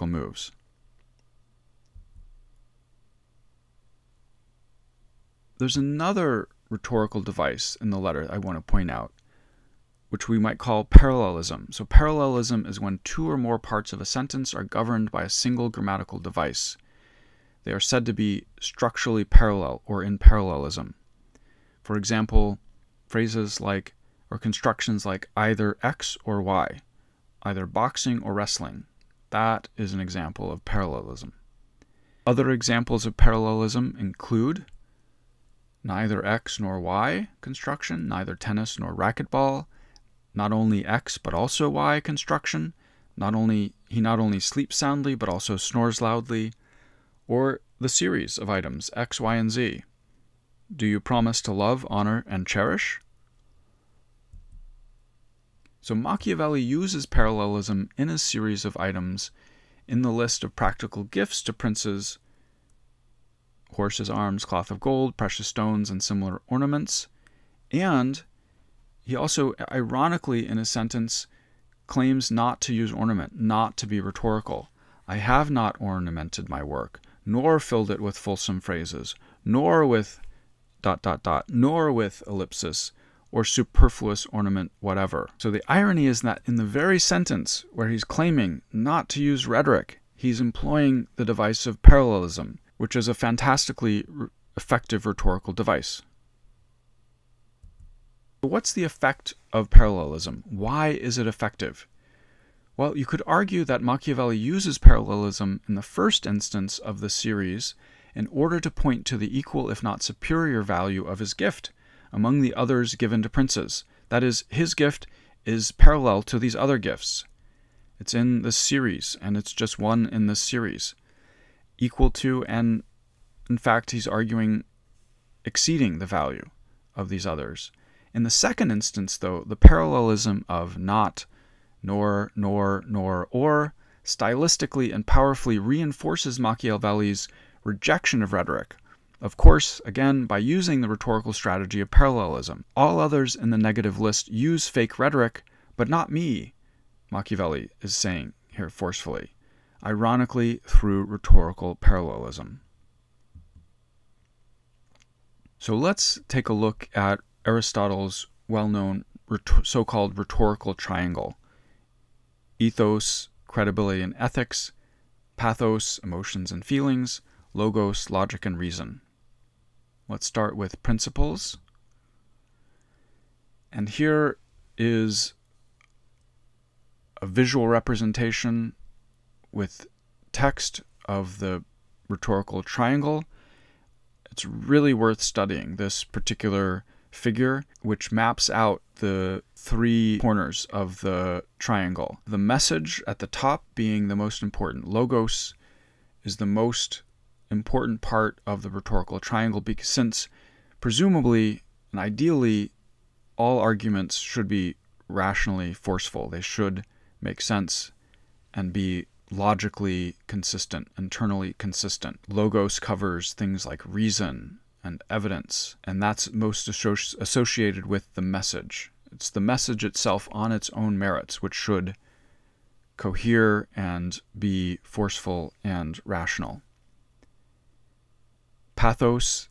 moves. There's another rhetorical device in the letter I want to point out, which we might call parallelism. So parallelism is when two or more parts of a sentence are governed by a single grammatical device. They are said to be structurally parallel or in parallelism. For example, phrases like, or constructions like either X or Y, either boxing or wrestling. That is an example of parallelism. Other examples of parallelism include neither X nor Y construction, neither tennis nor racquetball, not only X but also Y construction, he not only sleeps soundly but also snores loudly, or the series of items X, Y, and Z. Do you promise to love, honor, and cherish? So Machiavelli uses parallelism in a series of items in the list of practical gifts to princes: horses, arms, cloth of gold, precious stones, and similar ornaments. And he also, ironically, in a sentence, claims not to use ornament, not to be rhetorical. I have not ornamented my work, nor filled it with fulsome phrases, nor with ... nor with ellipsis, or superfluous ornament whatever. So the irony is that in the very sentence where he's claiming not to use rhetoric, he's employing the device of parallelism, which is a fantastically effective rhetorical device. What's the effect of parallelism? Why is it effective? Well, you could argue that Machiavelli uses parallelism in the first instance of the series in order to point to the equal, if not superior, value of his gift among the others given to princes. That is, his gift is parallel to these other gifts. It's in this series, and it's just one in this series. equal to, and in fact, he's arguing exceeding the value of these others. In the second instance, though, the parallelism of not, nor, or, stylistically and powerfully reinforces Machiavelli's rejection of rhetoric. Of course, again, by using the rhetorical strategy of parallelism. All others in the negative list use fake rhetoric, but not me, Machiavelli is saying here forcefully, ironically through rhetorical parallelism. So let's take a look at Aristotle's well-known so-called rhetorical triangle. Ethos, credibility and ethics; pathos, emotions and feelings; logos, logic and reason. Let's start with principles. And here is a visual representation with text of the rhetorical triangle. It's really worth studying this particular figure, which maps out the three corners of the triangle. The message at the top being the most important. Logos is the most important part of the rhetorical triangle, because since presumably and ideally all arguments should be rationally forceful. They should make sense and be logically consistent, internally consistent. Logos covers things like reason and evidence, and that's most associated with the message. It's the message itself on its own merits which should cohere and be forceful and rational. Pathos: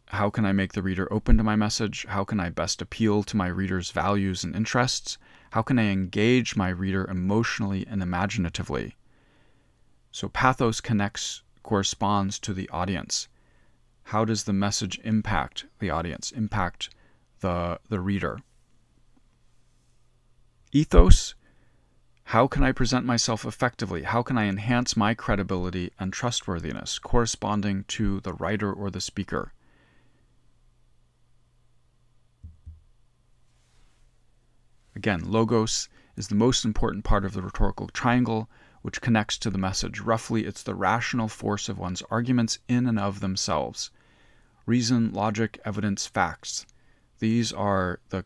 how can I make the reader open to my message? How can I best appeal to my reader's values and interests? How can I engage my reader emotionally and imaginatively? So pathos corresponds to the audience. How does the message impact the audience, impact the reader? Ethos: how can I present myself effectively? How can I enhance my credibility and trustworthiness, corresponding to the writer or the speaker? Again, logos is the most important part of the rhetorical triangle, which connects to the message. Roughly, it's the rational force of one's arguments in and of themselves. Reason, logic, evidence, facts. These are the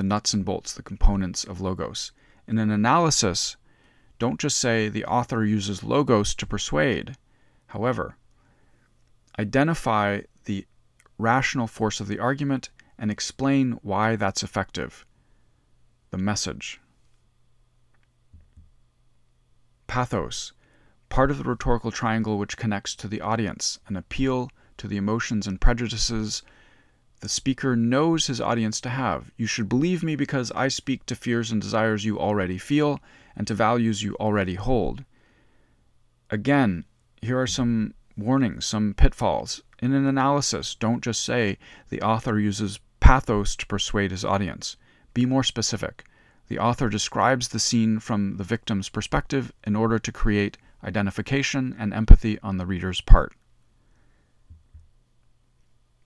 nuts and bolts, the components of logos. In an analysis, don't just say the author uses logos to persuade. However, identify the rational force of the argument and explain why that's effective. The message. Pathos: part of the rhetorical triangle which connects to the audience, an appeal to the emotions and prejudices the speaker knows his audience to have. You should believe me because I speak to fears and desires you already feel and to values you already hold. Again, here are some warnings, some pitfalls. In an analysis, don't just say the author uses pathos to persuade his audience. Be more specific. The author describes the scene from the victim's perspective in order to create identification and empathy on the reader's part.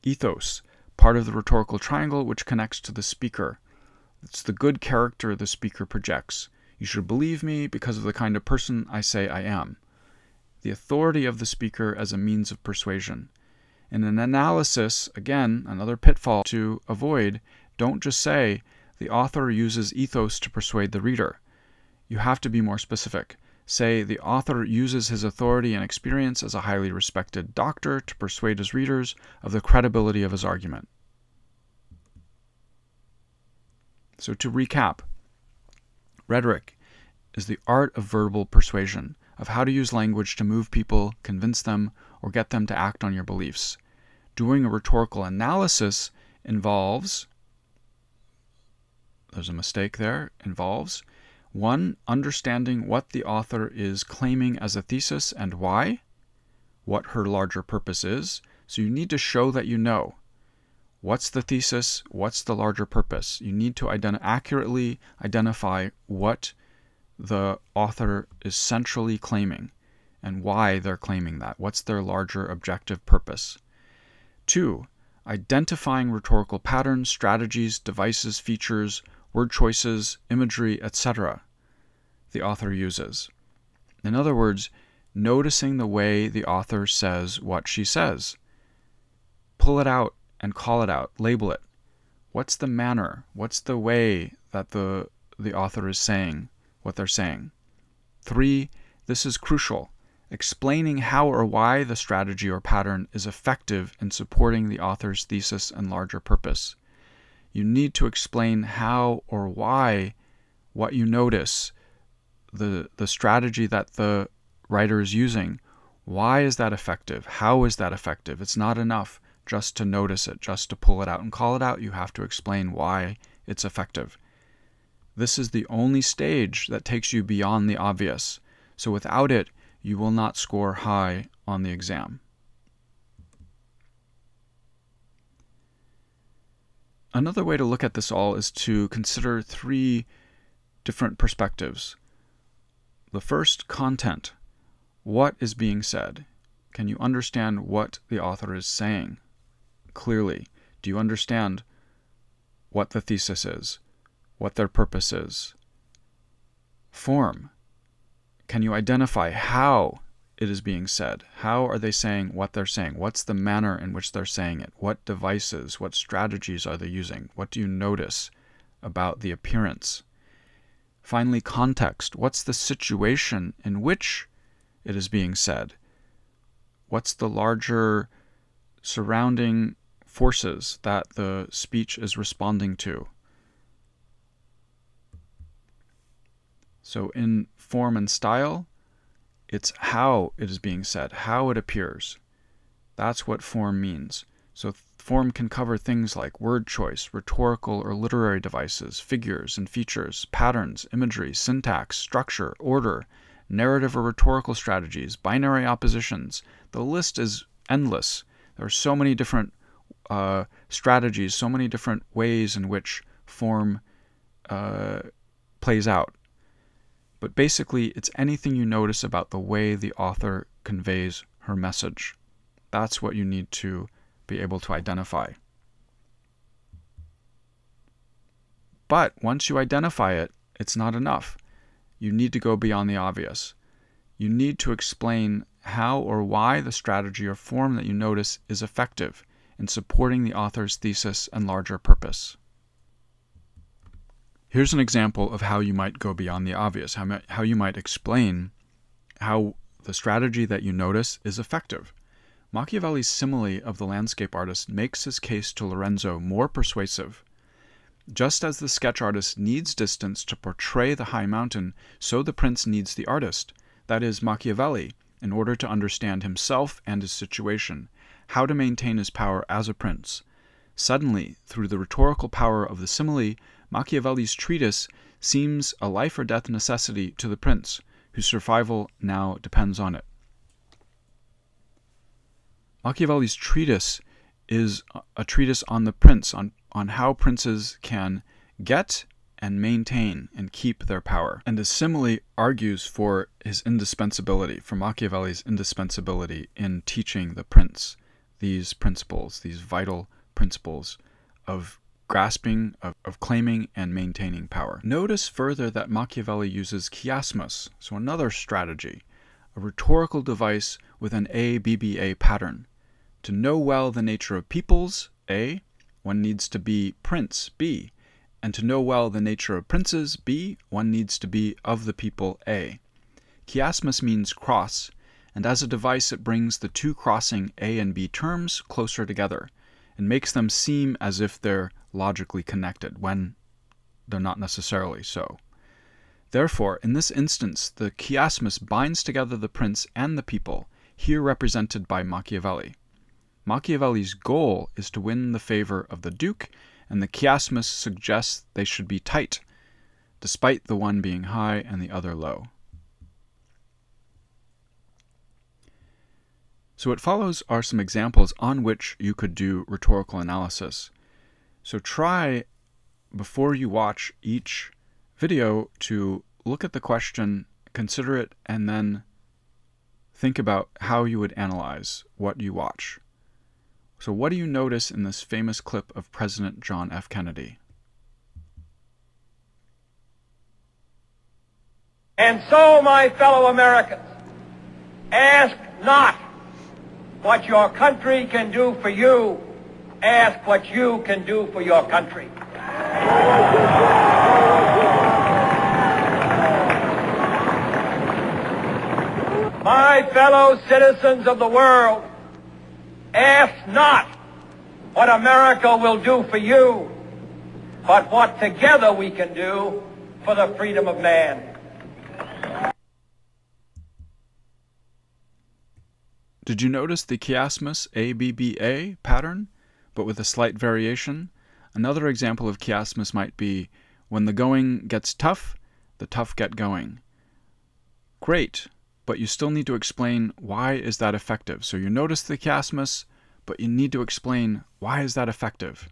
Ethos: part of the rhetorical triangle which connects to the speaker. It's the good character the speaker projects. You should believe me because of the kind of person I say I am. The authority of the speaker as a means of persuasion. In an analysis, again, another pitfall to avoid, don't just say the author uses ethos to persuade the reader. You have to be more specific. Say the author uses his authority and experience as a highly respected doctor to persuade his readers of the credibility of his argument. So to recap, rhetoric is the art of verbal persuasion, of how to use language to move people, convince them, or get them to act on your beliefs. Doing a rhetorical analysis involves, there's a mistake there, involves 1. Understanding what the author is claiming as a thesis and why, what her larger purpose is. So you need to show that you know. What's the thesis? What's the larger purpose? You need to accurately identify what the author is centrally claiming and why they're claiming that. What's their larger objective purpose? 2. Identifying rhetorical patterns, strategies, devices, features, word choices, imagery, etc. the author uses. In other words, noticing the way the author says what she says. Pull it out and call it out, label it. What's the manner? What's the way that the author is saying what they're saying? 3, this is crucial. Explaining how or why the strategy or pattern is effective in supporting the author's thesis and larger purpose. You need to explain how or why what you notice, the strategy that the writer is using, why is that effective? How is that effective? It's not enough just to notice it, just to pull it out and call it out. You have to explain why it's effective. This is the only stage that takes you beyond the obvious. So without it, you will not score high on the exam. Another way to look at this all is to consider 3 different perspectives. The first, content. What is being said? Can you understand what the author is saying clearly? Do you understand what the thesis is? What their purpose is? Form. Can you identify how it is being said? How are they saying what they're saying? What's the manner in which they're saying it? What devices, what strategies are they using? What do you notice about the appearance? Finally, context. What's the situation in which it is being said? What's the larger surrounding forces that the speech is responding to? So in form and style, it's how it is being said, how it appears. That's what form means. So form can cover things like word choice, rhetorical or literary devices, figures and features, patterns, imagery, syntax, structure, order, narrative or rhetorical strategies, binary oppositions. The list is endless. There are so many different strategies, so many different ways in which form plays out. But basically, it's anything you notice about the way the author conveys her message. That's what you need to be able to identify. But once you identify it, it's not enough. You need to go beyond the obvious. You need to explain how or why the strategy or form that you notice is effective in supporting the author's thesis and larger purpose. Here's an example of how you might go beyond the obvious, how you might explain how the strategy that you notice is effective. Machiavelli's simile of the landscape artist makes his case to Lorenzo more persuasive. Just as the sketch artist needs distance to portray the high mountain, so the prince needs the artist, that is, Machiavelli, in order to understand himself and his situation, how to maintain his power as a prince. Suddenly, through the rhetorical power of the simile, Machiavelli's treatise seems a life-or-death necessity to the prince, whose survival now depends on it. Machiavelli's treatise is a treatise on the prince, on how princes can get and maintain and keep their power. And the simile argues for his indispensability, for Machiavelli's indispensability in teaching the prince these principles, these vital principles of grasping, of claiming and maintaining power. Notice further that Machiavelli uses chiasmus, so another strategy, a rhetorical device with an A-B-B-A pattern. To know well the nature of peoples, A, one needs to be prince, B, and to know well the nature of princes, B, one needs to be of the people, A. Chiasmus means cross, and as a device it brings the two crossing A and B terms closer together and makes them seem as if they're logically connected when they're not necessarily so. Therefore, in this instance, the chiasmus binds together the prince and the people, here represented by Machiavelli. Machiavelli's goal is to win the favor of the duke, and the chiasmus suggests they should be tight, despite the one being high and the other low. So what follows are some examples on which you could do rhetorical analysis. So try, before you watch each video, to look at the question, consider it, and then think about how you would analyze what you watch. So what do you notice in this famous clip of President John F. Kennedy? And so, my fellow Americans, Ask not what your country can do for you. Ask what you can do for your country. My fellow citizens of the world, ask not what America will do for you, but what together we can do for the freedom of man. Did you notice the chiasmus ABBA pattern, but with a slight variation? Another example of chiasmus might be, when the going gets tough, the tough get going. Great, but you still need to explain why is that effective. So you notice the chiasmus, but you need to explain why is that effective.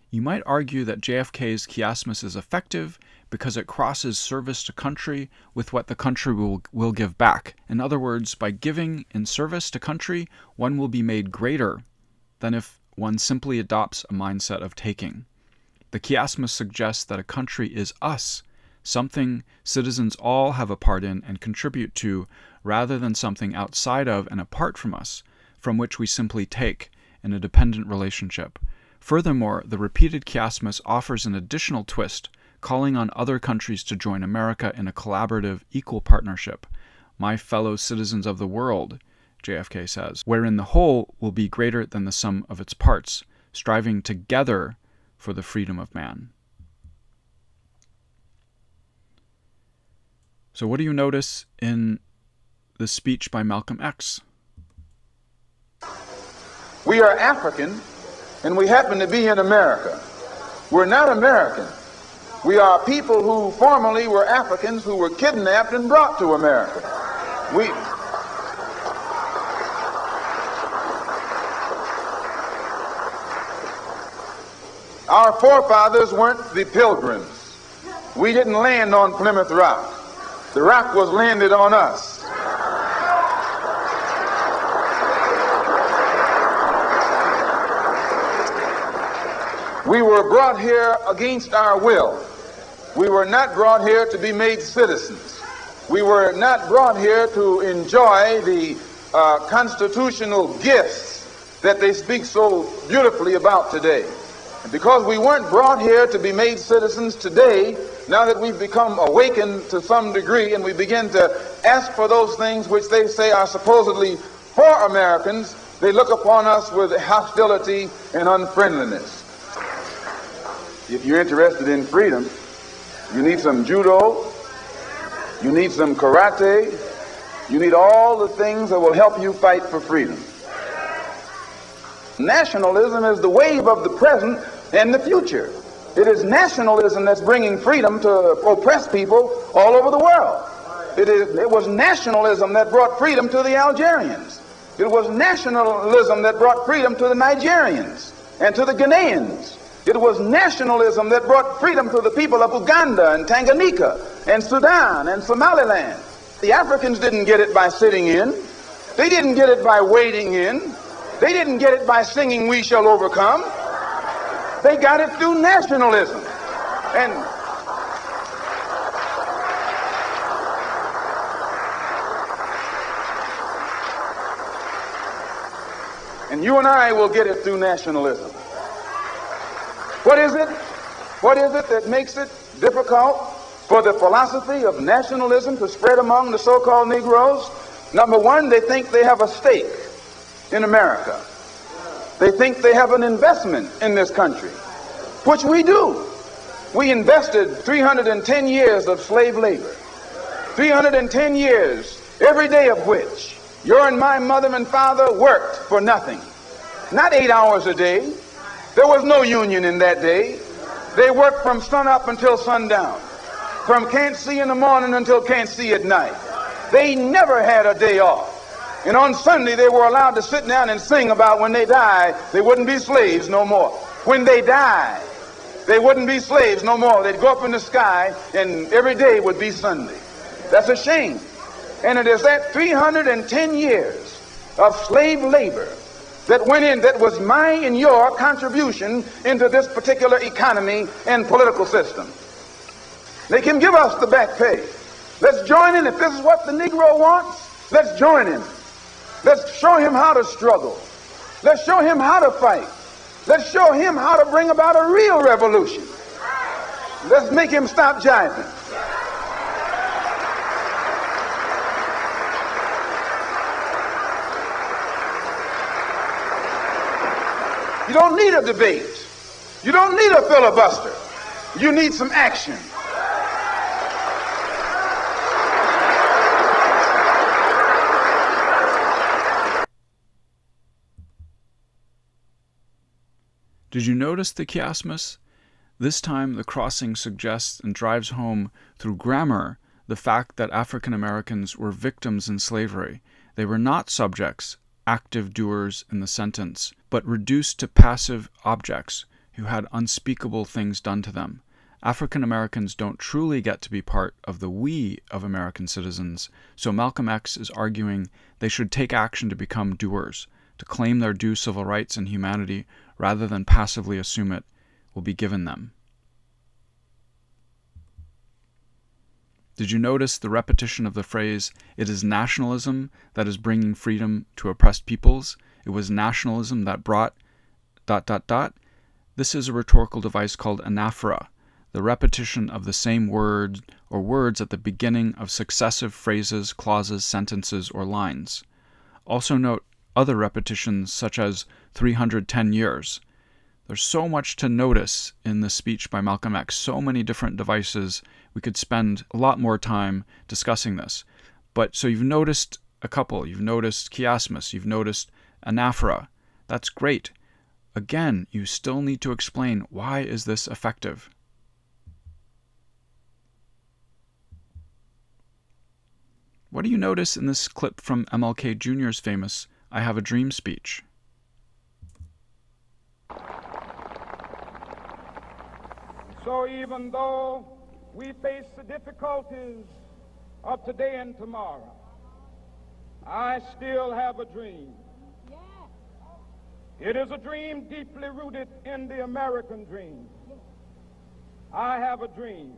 You might argue that JFK's chiasmus is effective because it crosses service to country with what the country will give back. In other words, by giving in service to country, one will be made greater than if one simply adopts a mindset of taking. The chiasmus suggests that a country is us, something citizens all have a part in and contribute to, rather than something outside of and apart from us, from which we simply take in a dependent relationship. Furthermore, the repeated chiasmus offers an additional twist, calling on other countries to join America in a collaborative, equal partnership. My fellow citizens of the world, JFK says, wherein the whole will be greater than the sum of its parts, striving together for the freedom of man. So what do you notice in the speech by Malcolm X? We are African, and we happen to be in America. We're not American. We are people who formerly were Africans who were kidnapped and brought to America. Our forefathers weren't the Pilgrims. We didn't land on Plymouth Rock. The rock was landed on us. We were brought here against our will. We were not brought here to be made citizens. We were not brought here to enjoy the constitutional gifts that they speak so beautifully about today. And because we weren't brought here to be made citizens today, now that we've become awakened to some degree and we begin to ask for those things which they say are supposedly for Americans, they look upon us with hostility and unfriendliness. If you're interested in freedom, you need some judo, you need some karate, you need all the things that will help you fight for freedom. Nationalism is the wave of the present and the future. It is nationalism that's bringing freedom to oppress people all over the world. It was nationalism that brought freedom to the Algerians. It was nationalism that brought freedom to the Nigerians and to the Ghanaians. It was nationalism that brought freedom to the people of Uganda and Tanganyika and Sudan and Somaliland. The Africans didn't get it by sitting in. They didn't get it by waiting in. They didn't get it by singing "We Shall Overcome." They got it through nationalism. And you and I will get it through nationalism. What is it? What is it that makes it difficult for the philosophy of nationalism to spread among the so-called Negroes? Number one, they think they have a stake in America. They think they have an investment in this country, which we do. We invested 310 years of slave labor, 310 years, every day of which your and my mother and father worked for nothing. Not 8 hours a day. There was no union in that day. They worked from sun up until sundown, from can't see in the morning until can't see at night. They never had a day off. And on Sunday, they were allowed to sit down and sing about when they die, they wouldn't be slaves no more. When they die, they wouldn't be slaves no more. They'd go up in the sky, and every day would be Sunday. That's a shame. And it is that 310 years of slave labor that went in, that was my and your contribution into this particular economy and political system. They can give us the back pay. Let's join in. If this is what the Negro wants, Let's join him. Let's show him how to struggle. Let's show him how to fight. Let's show him how to bring about a real revolution. Let's make him stop jiving. You don't need a debate. You don't need a filibuster. You need some action. Did you notice the chiasmus? This time the crossing suggests and drives home through grammar the fact that African Americans were victims in slavery. They were not subjects, active doers in the sentence, but reduced to passive objects who had unspeakable things done to them. African Americans don't truly get to be part of the we of American citizens, so Malcolm X is arguing they should take action to become doers, to claim their due civil rights and humanity rather than passively assume it will be given them. Did you notice the repetition of the phrase, "It is nationalism that is bringing freedom to oppressed peoples. It was nationalism that brought... ... This is a rhetorical device called anaphora, the repetition of the same word or words at the beginning of successive phrases, clauses, sentences, or lines. Also note other repetitions such as 310 years. There's so much to notice in this speech by Malcolm X, so many different devices. We could spend a lot more time discussing this. But so you've noticed a couple. You've noticed chiasmus. You've noticed anaphora. That's great. Again, you still need to explain, why is this effective? What do you notice in this clip from MLK Jr.'s famous "I Have a Dream" speech? So even though we face the difficulties of today and tomorrow, I still have a dream. It is a dream deeply rooted in the American dream. I have a dream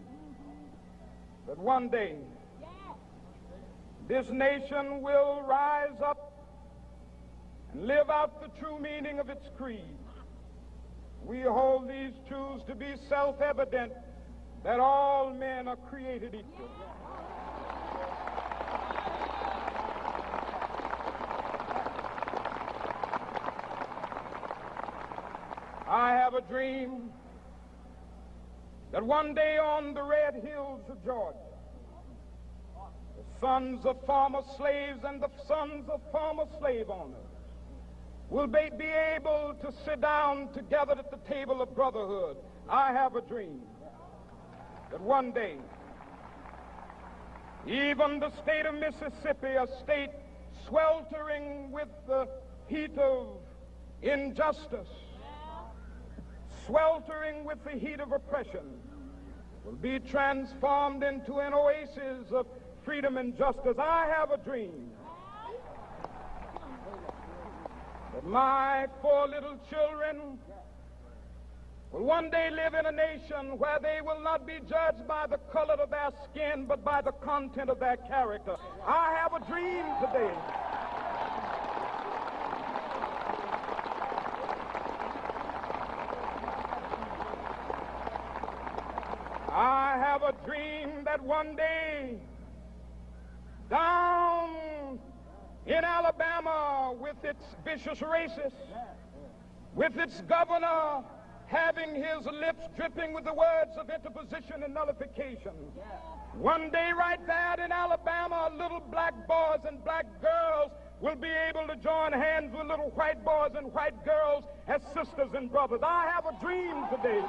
that one day this nation will rise up and live out the true meaning of its creed. We hold these truths to be self-evident, that all men are created equal. I have a dream that one day on the red hills of Georgia, the sons of former slaves and the sons of former slave owners will be able to sit down together at the table of brotherhood. I have a dream that one day, even the state of Mississippi, a state sweltering with the heat of injustice, sweltering with the heat of oppression, will be transformed into an oasis of freedom and justice. I have a dream that my 4 little children will one day live in a nation where they will not be judged by the color of their skin, but by the content of their character. I have a dream today I have a dream that one day down in Alabama, with its vicious racists, with its governor having his lips dripping with the words of interposition and nullification, one day right there in Alabama, little black boys and black girls will be able to join hands with little white boys and white girls as sisters and brothers. I have a dream today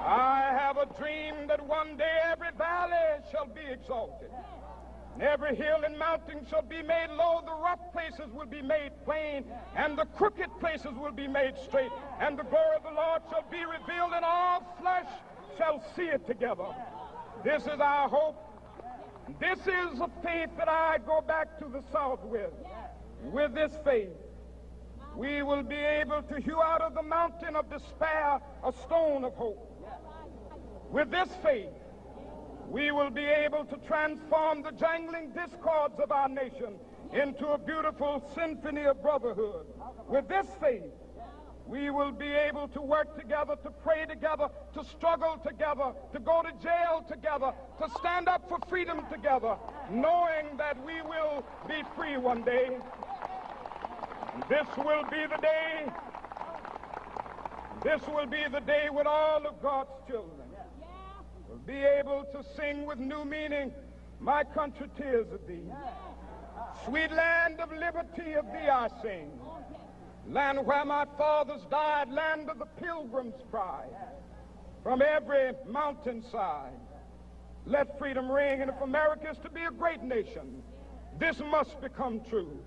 I have a dream that one day every valley shall be exalted, and every hill and mountain shall be made low. The rough places will be made plain, and the crooked places will be made straight. And the glory of the Lord shall be revealed, and all flesh shall see it together. This is our hope. This is a faith that I go back to the South with. With this faith, we will be able to hew out of the mountain of despair a stone of hope. With this faith, we will be able to transform the jangling discords of our nation into a beautiful symphony of brotherhood. With this faith, we will be able to work together, to pray together, to struggle together, to go to jail together, to stand up for freedom together, knowing that we will be free one day. This will be the day. This will be the day when all of God's children will be able to sing with new meaning, "My country, tears of thee. Sweet land of liberty, of thee I sing. Land where my fathers died, land of the pilgrim's pride. From every mountainside, let freedom ring. And if America is to be a great nation, this must become true.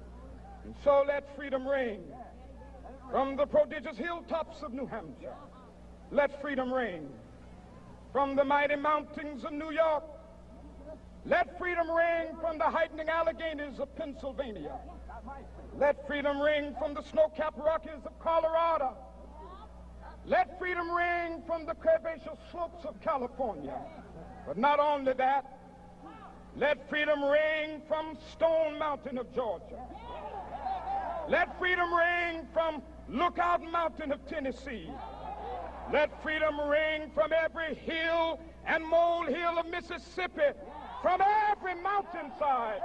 And so let freedom ring. From the prodigious hilltops of New Hampshire, let freedom ring. From the mighty mountains of New York, let freedom ring. From the heightening Alleghenies of Pennsylvania, let freedom ring. From the snow-capped Rockies of Colorado, let freedom ring. From the curvaceous slopes of California. But not only that, let freedom ring from Stone Mountain of Georgia. Let freedom ring from Lookout Mountain of Tennessee. Let freedom ring from every hill and molehill of Mississippi, from every mountainside.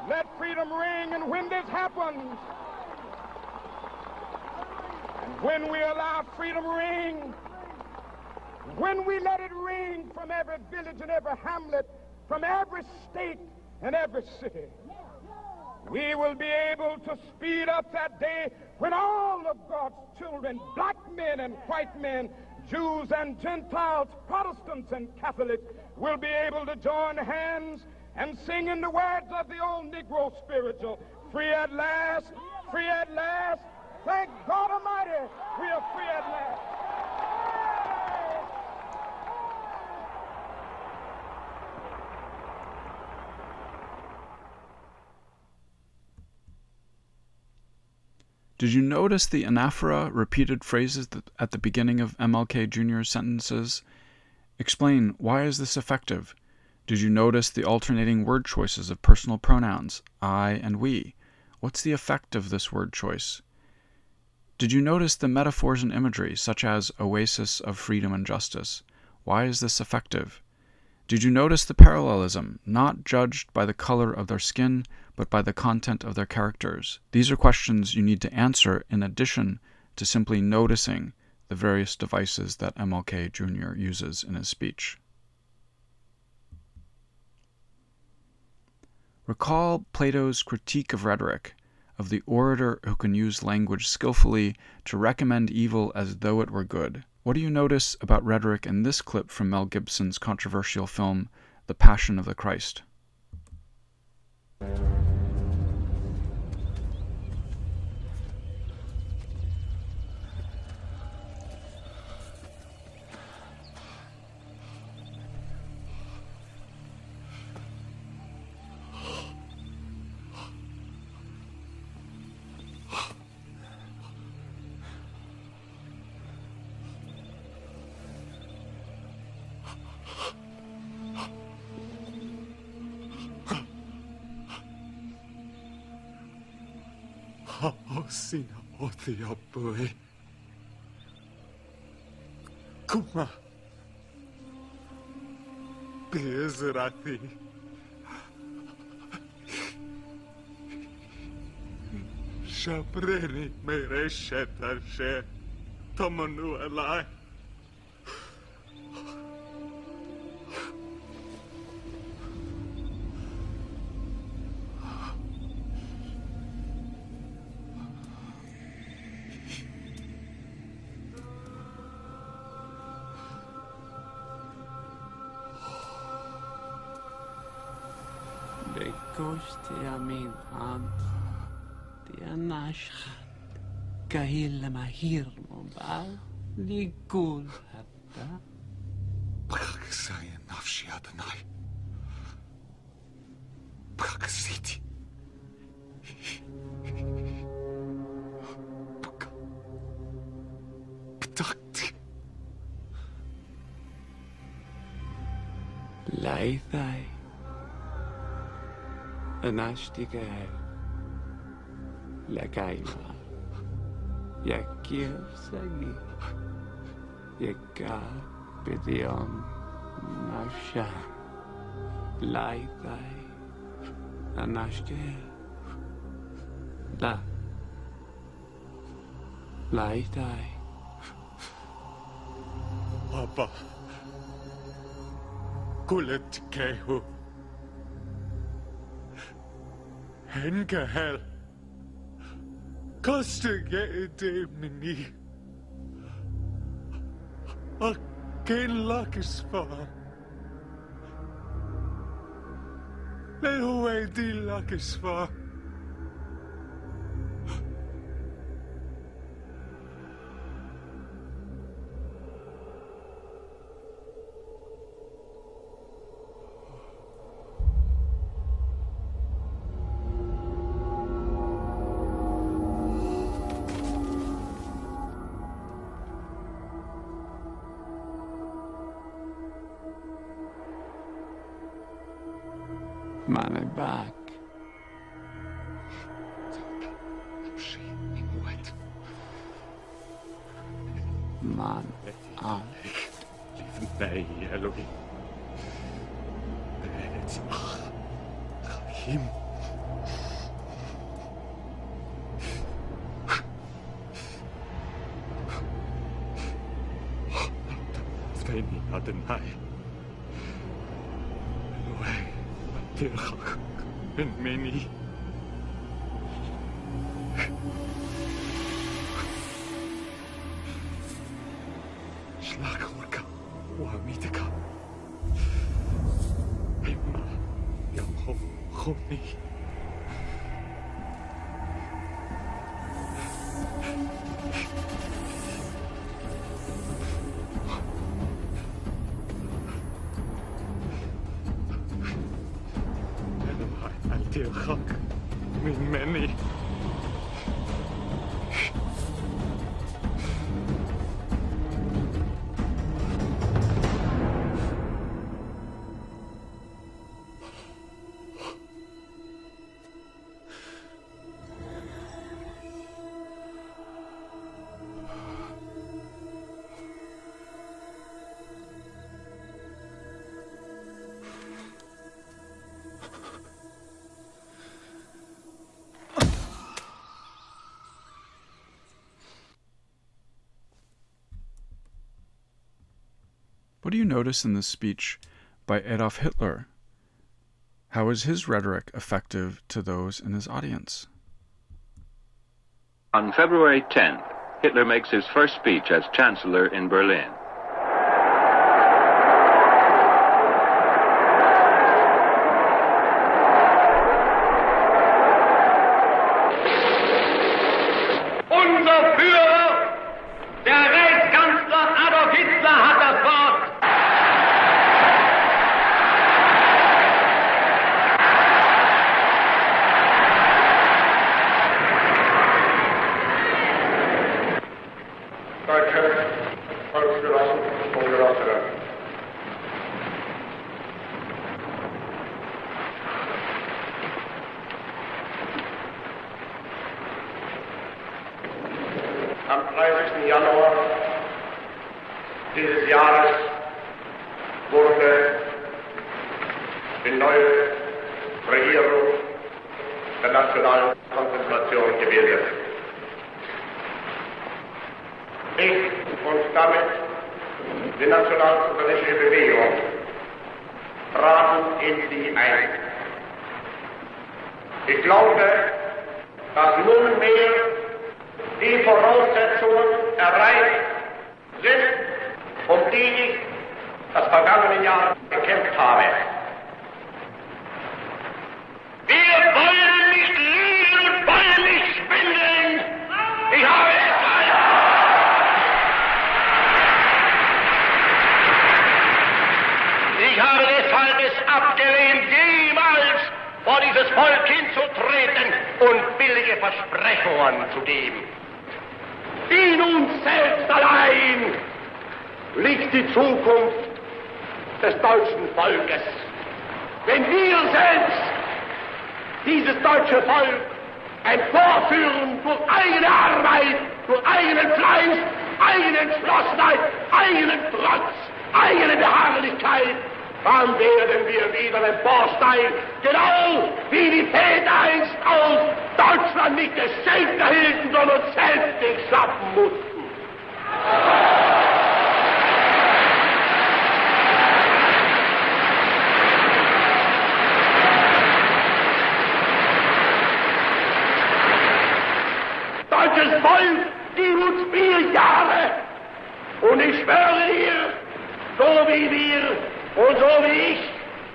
Let freedom ring. And when this happens, and when we allow freedom ring, when we let it ring from every village and every hamlet, from every state and every city, we will be able to speed up that day when all of God's children, black men and white men, Jews and Gentiles, Protestants and Catholics, will be able to join hands and sing in the words of the old Negro spiritual, "Free at last, free at last. Thank God Almighty, we are free at last." Did you notice the anaphora repeated phrases at the beginning of MLK Jr.'s sentences? Explain, why is this effective? Did you notice the alternating word choices of personal pronouns, I and we? What's the effect of this word choice? Did you notice the metaphors and imagery, such as oasis of freedom and justice? Why is this effective? Did you notice the parallelism, not judged by the color of their skin, but by the content of their characters? These are questions you need to answer in addition to simply noticing the various devices that MLK Jr. uses in his speech. Recall Plato's critique of rhetoric, of the orator who can use language skillfully to recommend evil as though it were good. What do you notice about rhetoric in this clip from Mel Gibson's controversial film, The Passion of the Christ? Sina othia boy. Kuma. Bezrati. Shabreni mere shetar she. Tamanu alai. Koshtia min hand, dia nashchat, kahil mahir mo ba, ligul hatta. Prakasaya nafshi Adonai. Prakasiti. Ptakti. Laithai. Anashtika. Lakaima. Yakir Sagi. Yaka Bidion Nasha. Laithai. Anashke. La. Laithai. Papa. Kulet kehu. Henkahel. Kostige edemni. Aken lakisfar. Lehuwe di lakisfar. Money back. Man out. Nei, Elohim. Betzach. Rahim. Zveni Adonai. Elohim. Tirchach. Ben Meni. Schlagorka. Wamiteka. Emma. Yamho. Choni. Elohim. Al Tirchach. Ben Meni. What do you notice in this speech by Adolf Hitler? How is his rhetoric effective to those in his audience? On February 10th, Hitler makes his first speech as Chancellor in Berlin. Unser Führer, der Reichskanzler Adolf Hitler, hat das Wort. Deutsche Volksgenossen und Genossinnen. Am 30. Januar dieses Jahres wurde die neue Regierung der nationalen Konzentration gebildet. Ich und damit die nationalsozialistische Bewegung traten in sie ein. Ich glaube, dass nunmehr die Voraussetzungen erreicht sind, um die ich das vergangene Jahr gekämpft habe. Wir wollen nicht liegen und wollen nicht schwindeln. Ich habe es abgelehnt, jemals vor dieses Volk hinzutreten und billige Versprechungen zu geben. In uns selbst allein liegt die Zukunft des deutschen Volkes. Wenn wir selbst dieses deutsche Volk emporführen durch eigene Arbeit, durch eigenen Fleiß, eigene Entschlossenheit, eigenen Trotz, eigene Beharrlichkeit, dann werden wir wieder emporsteigen, genau wie die Väter einst aus Deutschland nicht Geschenk erhielten, sondern selbst sich schaffen mussten. Deutsches Volk, gib uns 4 Jahre und ich schwöre dir, so wie wir und so wie ich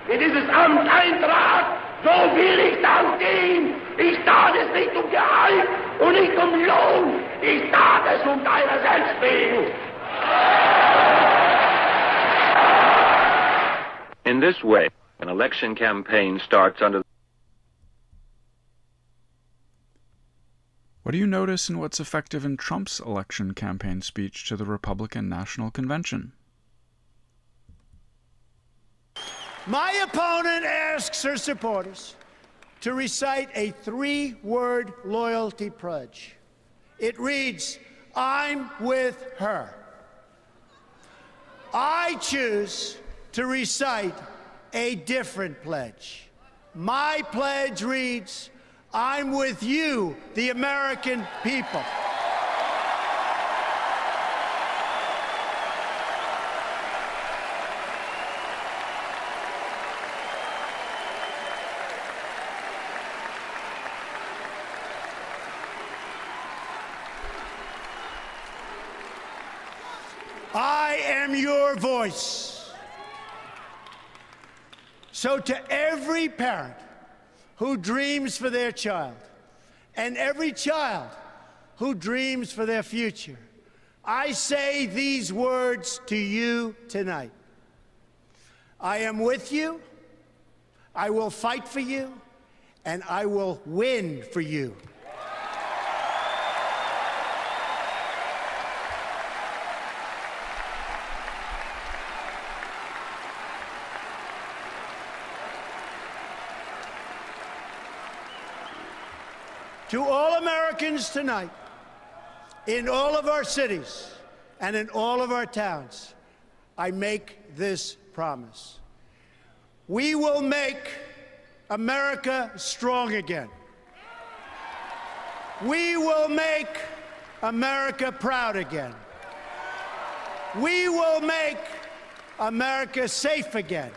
in dieses Amt eintrat, so will ich dann gehen. Ich tat es nicht um Gehalt und nicht um Lohn. Ich tat es um deiner selbst wegen. In this way, an election campaign starts under. What do you notice in what's effective in Trump's election campaign speech to the Republican National Convention? My opponent asks her supporters to recite a 3-word loyalty pledge. It reads, I'm with her. I choose to recite a different pledge. My pledge reads, I'm with you, the American people. I am your voice. So to every parent who dreams for their child, and every child who dreams for their future, I say these words to you tonight. I am with you, I will fight for you, and I will win for you. To all Americans tonight, in all of our cities and in all of our towns, I make this promise. We will make America strong again. We will make America proud again. We will make America safe again.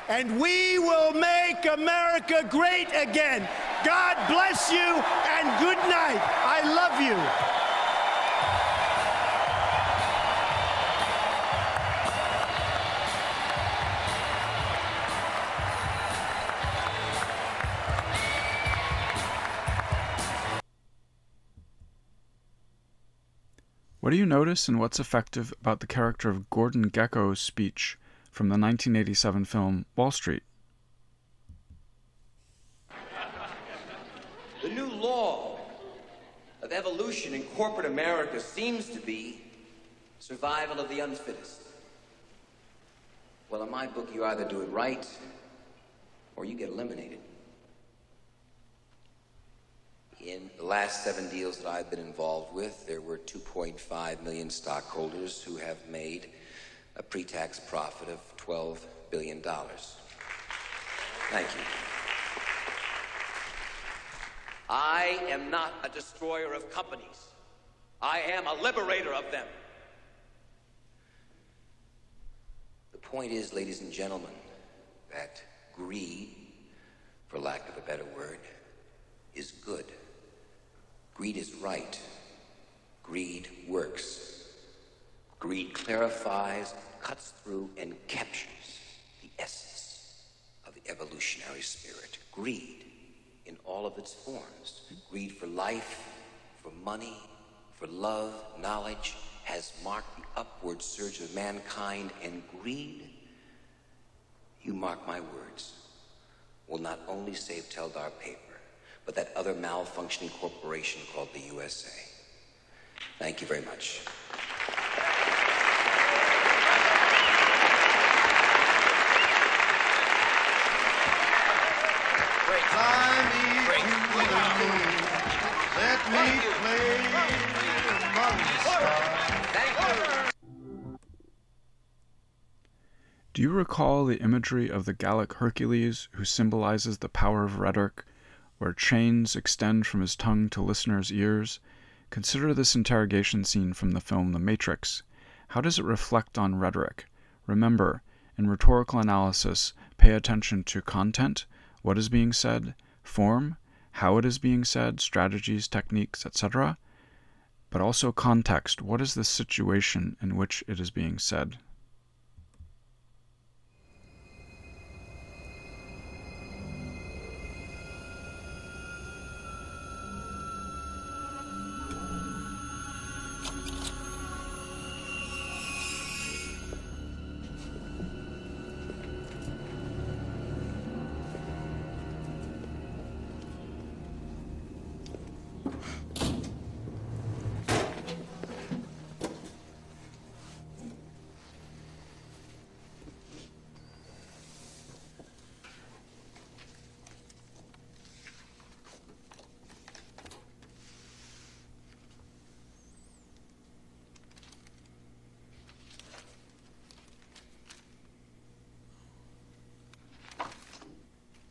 And we will make America great again. God bless you and good night. I love you. What do you notice and what's effective about the character of Gordon Gekko's speech from the 1987 film Wall Street? The new law of evolution in corporate America seems to be survival of the unfittest. Well, in my book, you either do it right or you get eliminated. In the last 7 deals that I've been involved with, there were 2.5 million stockholders who have made a pre-tax profit of $12 billion. Thank you. I am not a destroyer of companies. I am a liberator of them. The point is, ladies and gentlemen, that greed, for lack of a better word, is good. Greed is right. Greed works. Greed clarifies, cuts through, and captures the essence of the evolutionary spirit. Greed in all of its forms. Greed for life, for money, for love, knowledge, has marked the upward surge of mankind, and greed, you mark my words, will not only save Teldar paper, but that other malfunctioning corporation called the USA. Thank you very much. Fly me to the moon. Let me play among the stars. Do you recall the imagery of the Gallic Hercules who symbolizes the power of rhetoric, where chains extend from his tongue to listeners' ears? Consider this interrogation scene from the film The Matrix. How does it reflect on rhetoric? Remember, in rhetorical analysis, pay attention to content, what is being said, form, how it is being said, strategies, techniques, etc., but also context, what is the situation in which it is being said?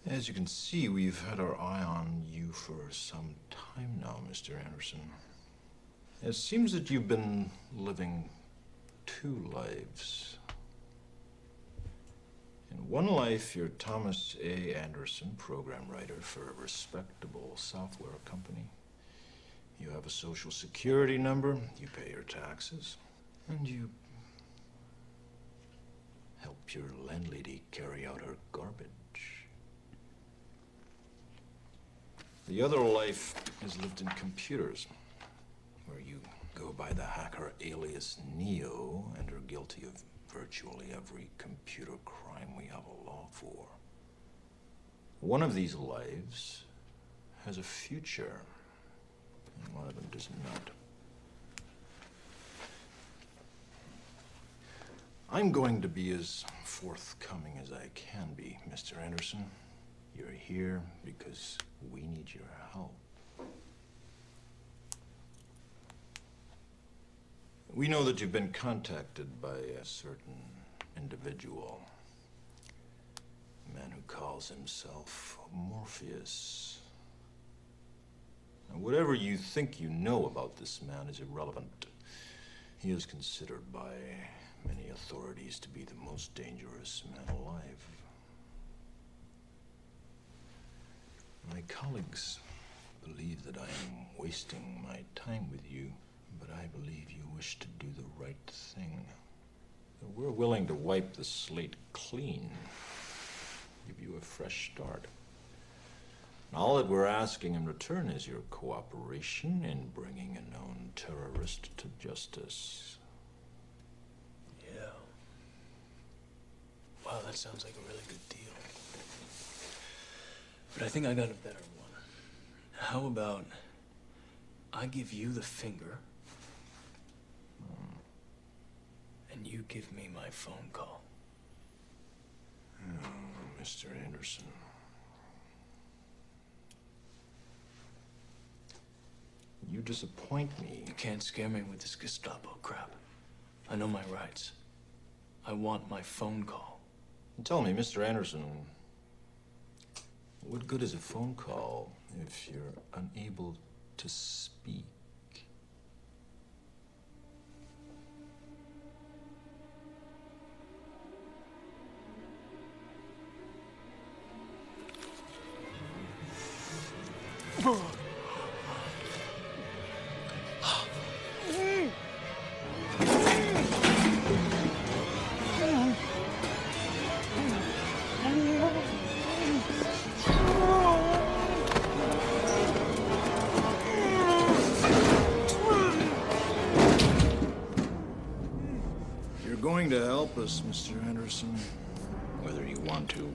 As you can see, we've had our eye on you for some time now, Mr. Anderson. It seems that you've been living two lives. In one life, you're Thomas A. Anderson, program writer for a respectable software company. You have a social security number, you pay your taxes, and you help your landlady carry out her garbage. The other life is lived in computers, where you go by the hacker alias Neo and are guilty of virtually every computer crime we have a law for. One of these lives has a future, and one of them does not. I'm going to be as forthcoming as I can be, Mr. Anderson. You're here because we need your help. We know that you've been contacted by a certain individual, a man who calls himself Morpheus. Now, whatever you think you know about this man is irrelevant. He is considered by many authorities to be the most dangerous man alive. My colleagues believe that I am wasting my time with you, but I believe you wish to do the right thing. We're willing to wipe the slate clean, give you a fresh start. And all that we're asking in return is your cooperation in bringing a known terrorist to justice. Yeah. Wow, that sounds like a really good deal. But I think I got a better one. How about I give you the finger, and you give me my phone call? Oh, Mr. Anderson. You disappoint me. You can't scare me with this Gestapo crap. I know my rights. I want my phone call. Tell me, Mr. Anderson, what good is a phone call if you're unable to speak? You're going to help us, Mr. Anderson, whether you want to